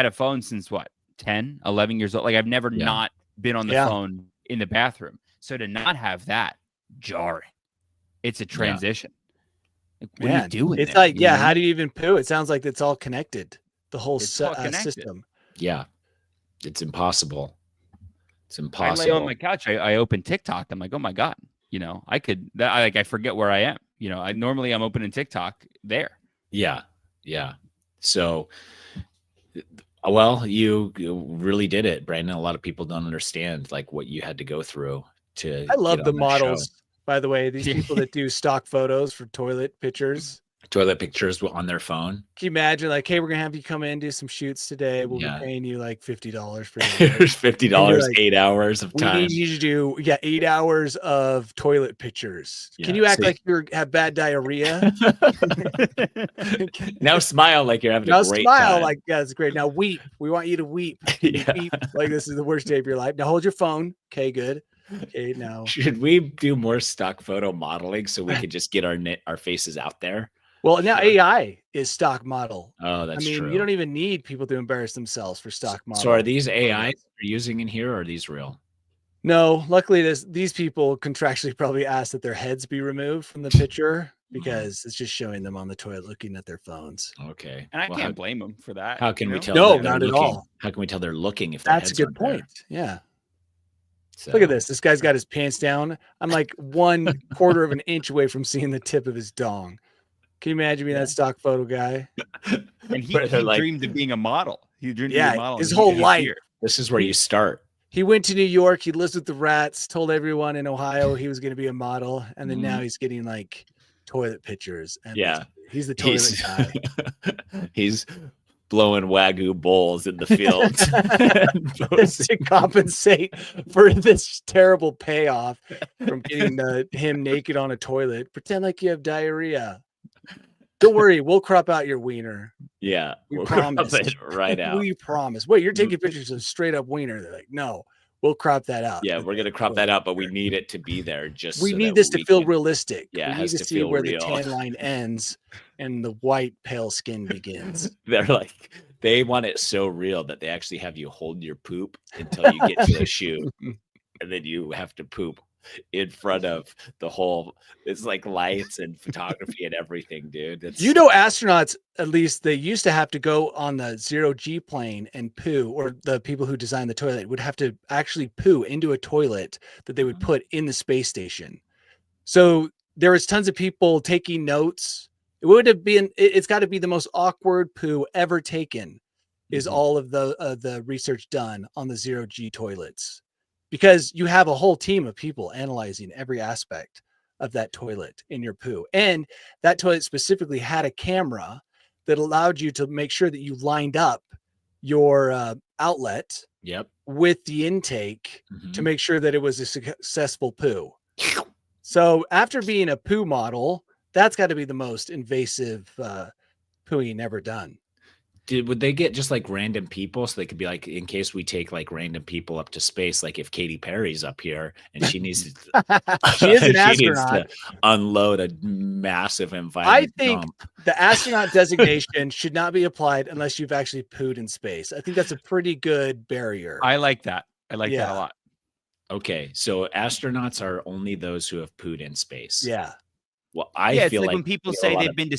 a phone since 10, 11 years old. Like I've never not been on the phone in the bathroom. So to not have that, jarring. It's a transition. Like, what are you doing? It's like, how do you even poo? It sounds like it's all connected. The whole system. Yeah. It's impossible. It's impossible. I lay on my couch. I open TikTok. I'm like, oh my God. I forget where I am. Normally I'm opening TikTok there. Yeah. Yeah. So, well, you really did it, Brandon. A lot of people don't understand like what you had to go through to. I love the models, by the way, these people that do stock photos for toilet pictures on their phone. Can you imagine, like, hey, we're gonna have you come in and do some shoots today. We'll be paying you like $50 for Here's $50, like, 8 hours of time. We need you to do 8 hours of toilet pictures. Can you act like you have bad diarrhea? Now smile like you're having a great time. Like, yeah, it's great. Now weep. We want you to weep. Weep like this is the worst day of your life. Now hold your phone. Okay, good. Okay, now should we do more stock photo modeling so we could just get our faces out there? Well, now AI is stock model. Oh, that's true. You don't even need people to embarrass themselves for stock model. So are these AI you're using in here, or are these real? No, luckily these people contractually probably asked that their heads be removed from the picture because it's just showing them on the toilet looking at their phones. Okay. And I can't blame them for that. How can we tell? No, not at all. How can we tell they're looking if their that's heads a good point? There? Yeah. So, look at this. This guy's got his pants down. I'm like 1/4 of an inch away from seeing the tip of his dong. Can you imagine being that stock photo guy? And he dreamed of being a model. He dreamed of being a model his whole life. This is where you start. He went to New York. He lives with the rats. Told everyone in Ohio he was going to be a model, and then now he's getting like toilet pictures. And he's the toilet guy. He's blowing Wagyu bowls in the field to compensate for this terrible payoff from getting him naked on a toilet. Pretend like you have diarrhea. Don't worry, we'll crop out your wiener. Yeah, we promise. Right out. We promise. Wait, you're taking pictures of straight up wiener? They're like, no, we'll crop that out. Yeah, we're gonna crop that out, but we need it to be there. We need this to feel realistic. Yeah, we need to see where the tan line ends and the white pale skin begins. They're like, they want it so real that they actually have you hold your poop until you get to the shoot, and then you have to poop in front of the whole. It's like lights and photography and everything, dude. Astronauts, at least they used to have to go on the 0G plane and poo, or the people who designed the toilet would have to actually poo into a toilet that they would put in the space station. So there was tons of people taking notes. It would have been, it's got to be the most awkward poo ever taken, is all of the research done on the 0G toilets. Because you have a whole team of people analyzing every aspect of that toilet in your poo. And that toilet specifically had a camera that allowed you to make sure that you lined up your outlet with the intake to make sure that it was a successful poo. So after being a poo model, that's got to be the most invasive pooing ever done. Would they get just like random people so they could be like, in case we take like random people up to space, like if Katy Perry's up here and she needs to, she is an astronaut, needs to unload a massive environment. I think the astronaut designation should not be applied unless you've actually pooed in space. I think that's a pretty good barrier. I like that. I like that a lot. Okay, so astronauts are only those who have pooed in space. Yeah. Well, I feel like when people say they've been to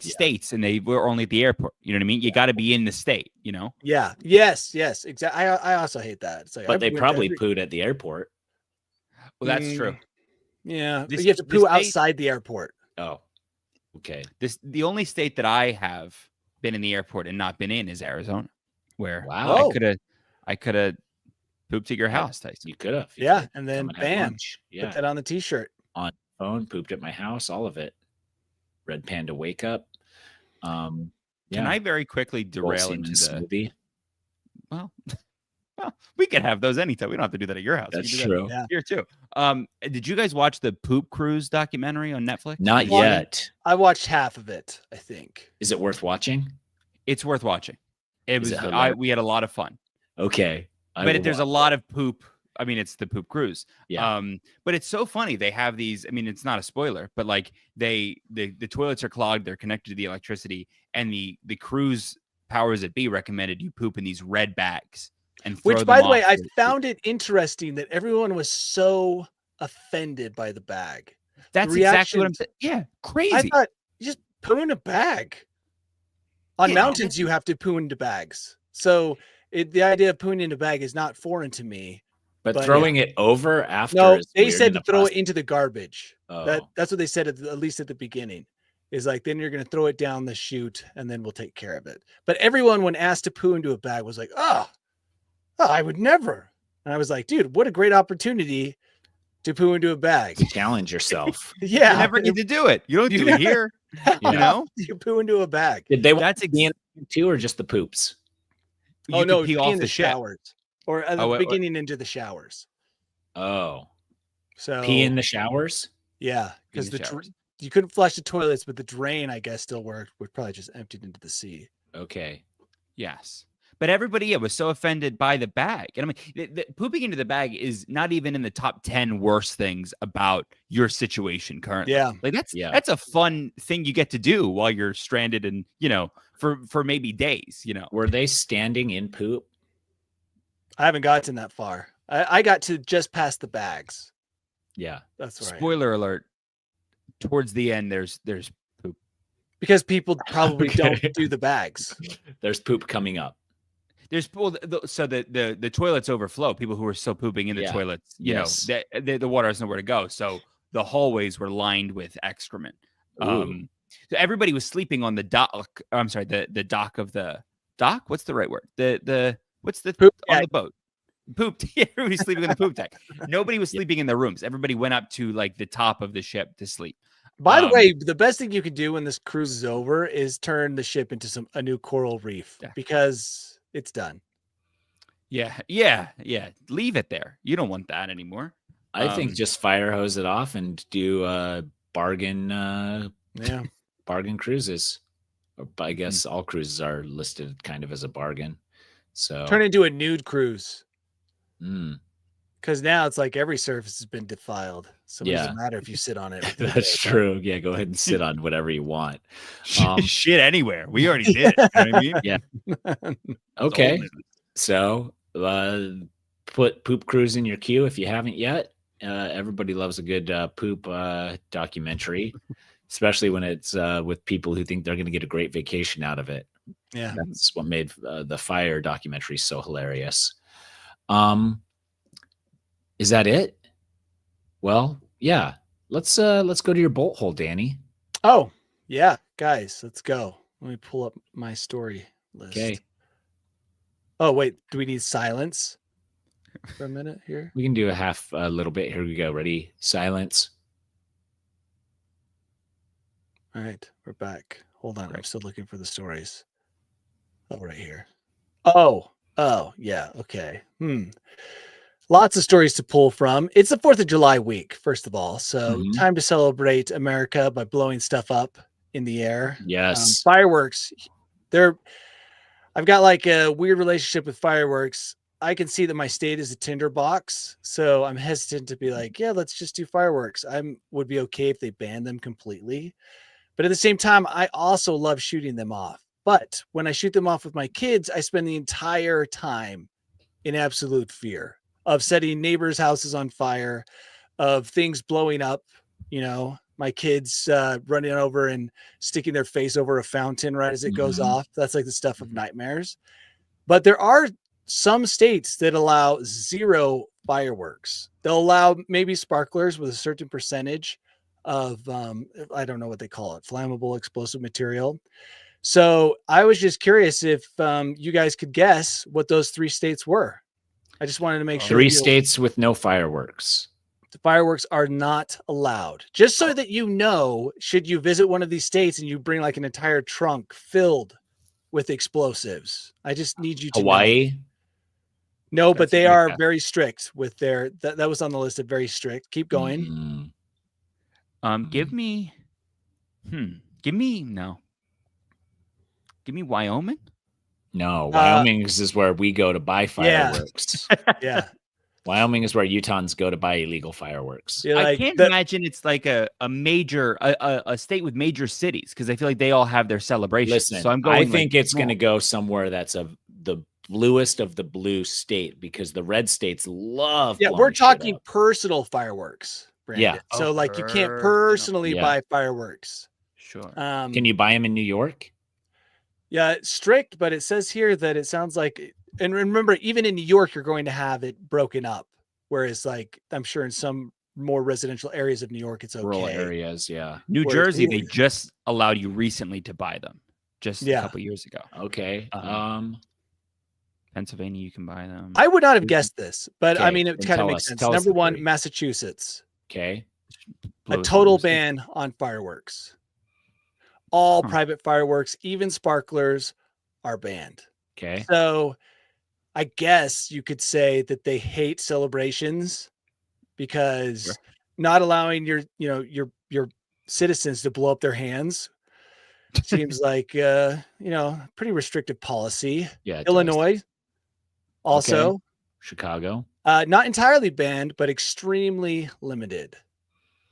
states and they were only at the airport, you know what I mean? You got to be in the state, you know? Yeah. Yes. Exactly. I also hate that. It's like, but they probably pooed at the airport. Well, that's true. Yeah. But you have to poo outside the airport. Oh, okay. The only state that I have been in the airport and not been in is Arizona, where I could have pooped at your house, Tyson. You could have. Yeah. And then bam, put that on the t-shirt. On phone, pooped at my house, all of it. Red Panda Wake Up. Can I very quickly derail into the smoothie? Well, we could have those anytime. We don't have to do that at your house. That's true. Here too. Did you guys watch the Poop Cruise documentary on Netflix? Not yet. I watched half of it, I think. Is it worth watching? It's worth watching. We had a lot of fun. Okay. But there's a lot of poop. I mean, it's the Poop Cruise. Yeah. But it's so funny. They have these, I mean, it's not a spoiler, but like the toilets are clogged, they're connected to the electricity, and the cruise powers that be recommended you poop in these red bags. Which, by the way, I found it interesting that everyone was so offended by the bag. That's exactly what I'm saying. Yeah, crazy. I thought, you just poo in a bag. On mountains, you have to poo into bags. So the idea of pooing in a bag is not foreign to me. But throwing it over after? No, they said to throw it into the garbage. Oh. That's what they said at least at the beginning. Is like, then you're going to throw it down the chute and then we'll take care of it. But everyone, when asked to poo into a bag, was like, oh, I would never. And I was like, dude, what a great opportunity to poo into a bag. Challenge yourself. Yeah. You never get to do it. You don't do it here. You know? You poo into a bag. Did they want to too, or just the poops? Oh, no, pee off the showers. Or at the beginning into the showers. Oh. So pee in the showers? Yeah. Because you couldn't flush the toilets, but the drain, I guess, still worked. We're probably just emptied into the sea. Okay. Yes. But everybody was so offended by the bag. And I mean, the pooping into the bag is not even in the top 10 worst things about your situation currently. Yeah. Like that's a fun thing you get to do while you're stranded and, for maybe days, Were they standing in poop? I haven't gotten that far. I got to just past the bags. Yeah. That's right. Spoiler alert. Towards the end, there's poop. Because people probably don't do the bags. There's poop coming up. There's so the toilets overflow. People who are still pooping in the toilets, the water has nowhere to go. So the hallways were lined with excrement. So everybody was sleeping on the dock. I'm sorry, the dock of the dock. What's the right word? What's the Poop on deck. the boat? Poop. Everybody's sleeping on the poop deck. Nobody was sleeping in their rooms. Everybody went up to like the top of the ship to sleep. By the way, the best thing you could do when this cruise is over is turn the ship into a new coral reef because it's done. Yeah. Leave it there. You don't want that anymore. I think just fire hose it off and do bargain cruises. I guess all cruises are listed kind of as a bargain. So turn into a nude cruise. Because now it's like every surface has been defiled. So it doesn't matter if you sit on it. That's true. Yeah, go ahead and sit on whatever you want. Shit anywhere. We already did. You know what I mean? Yeah. Okay. So put poop cruise in your queue if you haven't yet. Everybody loves a good poop documentary, especially when it's with people who think they're going to get a great vacation out of it. Yeah, that's what made the Fire documentary so hilarious. Is that it? Well, yeah. Let's go to your bolt hole, Danny. Oh, yeah, guys, let's go. Let me pull up my story list. Okay. Oh, wait, do we need silence for a minute here? We can do a little bit. Here we go. Ready? Silence. All right, we're back. Hold on, I'm still looking for the stories. Oh, right here. Oh, yeah, okay. Lots of stories to pull from. It's the 4th of July week, first of all. So time to celebrate America by blowing stuff up in the air. Yes. Fireworks. I've got like a weird relationship with fireworks. I can see that my state is a tinderbox. So I'm hesitant to be like, yeah, let's just do fireworks. Would be okay if they banned them completely. But at the same time, I also love shooting them off. But when I shoot them off with my kids, I spend the entire time in absolute fear of setting neighbors' houses on fire, of things blowing up, my kids running over and sticking their face over a fountain right as it goes off. That's like the stuff of nightmares. But there are some states that allow 0 fireworks. They'll allow maybe sparklers with a certain percentage of, I don't know what they call it, flammable explosive material. So I was just curious if you guys could guess what those 3 states were. I just wanted to make sure. 3 states with no fireworks. The fireworks are not allowed. Just so that should you visit one of these states and you bring like an entire trunk filled with explosives. I just need you to Hawaii? No, but they are very strict with their that was on the list of very strict. Keep going. Give me Wyoming. No, Wyoming is where we go to buy fireworks. Yeah. Wyoming is where Utahns go to buy illegal fireworks. I can't imagine it's like a major a state with major cities because I feel like they all have their celebrations. Listen, so I'm going. I think it's going to go somewhere that's the bluest of the blue state because the red states love. Yeah, we're talking personal fireworks, Brandon. Yeah. So like you can't personally buy fireworks. Sure. Can you buy them in New York? Yeah, it's strict, but it says here that it sounds like, and remember, even in New York, you're going to have it broken up. Whereas, like, I'm sure in some more residential areas of New York, it's okay. Rural areas, yeah. New Jersey, they just allowed you recently to buy them, just a couple years ago. Okay. Pennsylvania, you can buy them. I would not have guessed this, but okay. I mean, it kind of makes sense. Number 1, Massachusetts. Okay. A total ban on fireworks. All private fireworks, even sparklers, are banned. Okay. So I guess you could say that they hate celebrations because not allowing your citizens to blow up their hands seems like pretty restrictive policy. Yeah. Illinois also. Okay. Chicago. Not entirely banned, but extremely limited.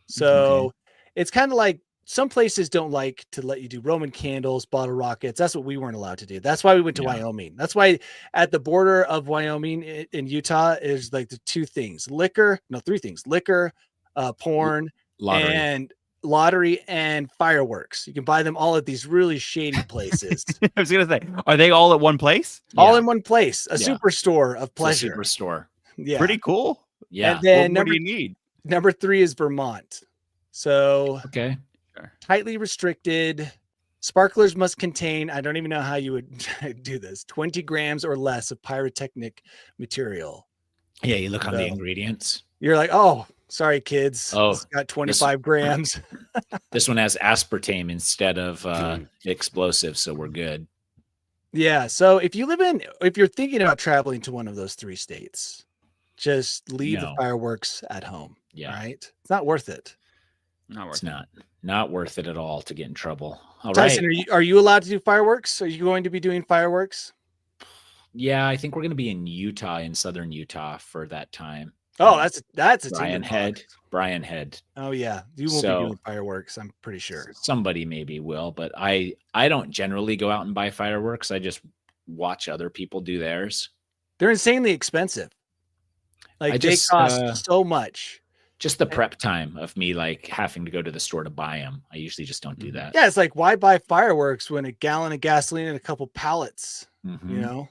So it's kind of like some places don't like to let you do Roman candles, bottle rockets. That's what we weren't allowed to do. That's why we went to Wyoming. That's why at the border of Wyoming in Utah is like the 2 things, 3 things, liquor, porn, and lottery and fireworks. You can buy them all at these really shady places. I was going to say, are they all at one place? All in one place, a superstore of pleasure. Superstore. Yeah. Pretty cool. Yeah. And then what do you need? Number 3 is Vermont. So okay. tightly restricted. Sparklers must contain, I don't even know how you would do this, 20 grams or less of pyrotechnic material. Yeah, you look on the ingredients. You're like, oh, sorry, kids. Oh, it's got 25 grams. This one has aspartame instead of explosives, so we're good. Yeah. So if you're thinking about traveling to one of those 3 states, just leave the fireworks at home. Yeah. Right. It's not worth it. Not worth it at all to get in trouble. All Tyson, right. Are you allowed to do fireworks? Are you going to be doing fireworks? Yeah, I think we're going to be in southern Utah for that time. Oh, that's a Brian Head. Oh yeah, you won't be doing fireworks. I'm pretty sure somebody maybe will, but I don't generally go out and buy fireworks. I just watch other people do theirs. They're insanely expensive. Like they cost so much. Just the prep time of me like having to go to the store to buy them. I usually just don't do that. Yeah, it's like, why buy fireworks when a gallon of gasoline and a couple pallets, you know?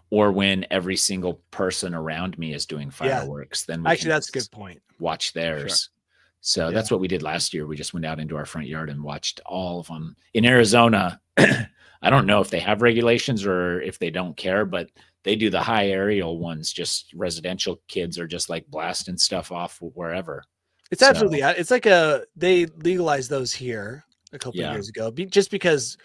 Or when every single person around me is doing fireworks, then actually that's a good point. Watch theirs. Sure. So that's what we did last year. We just went out into our front yard and watched all of them. In Arizona, I don't know if they have regulations or if they don't care, but they do the high aerial ones. Just residential kids are just like blasting stuff off wherever. It's absolutely. It's like they legalized those here a couple of years ago, just because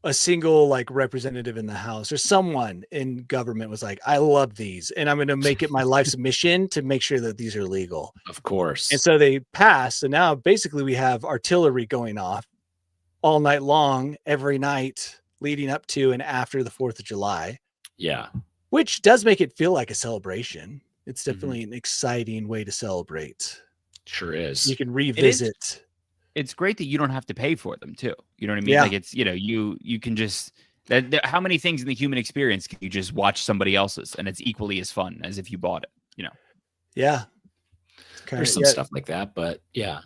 a single like representative in the House or someone in government was like, I love these and I'm going to make it my life's mission to make sure that these are legal. Of course. And so they passed. And now basically we have artillery going off all night long, every night leading up to and after the 4th of July. Yeah. Which does make it feel like a celebration. It's definitely an exciting way to celebrate. Sure is. You can revisit. It's great that you don't have to pay for them too. You know what I mean? Yeah. Like it's, you can just, how many things in the human experience can you just watch somebody else's and it's equally as fun as if you bought it, Yeah. There's some stuff like that, but yeah,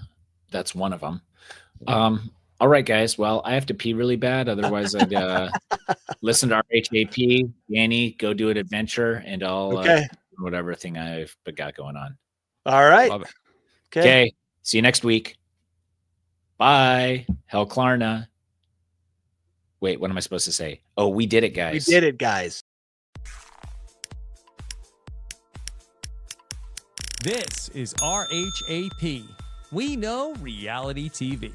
that's one of them. All right, guys. Well, I have to pee really bad. Otherwise, I'd listen to our HAP. Danny, go do an adventure, and I'll whatever thing I've got going on. All right. Okay. See you next week. Bye. Hell Klarna. Wait, what am I supposed to say? Oh, we did it, guys. We did it, guys. This is RHAP. We know reality TV.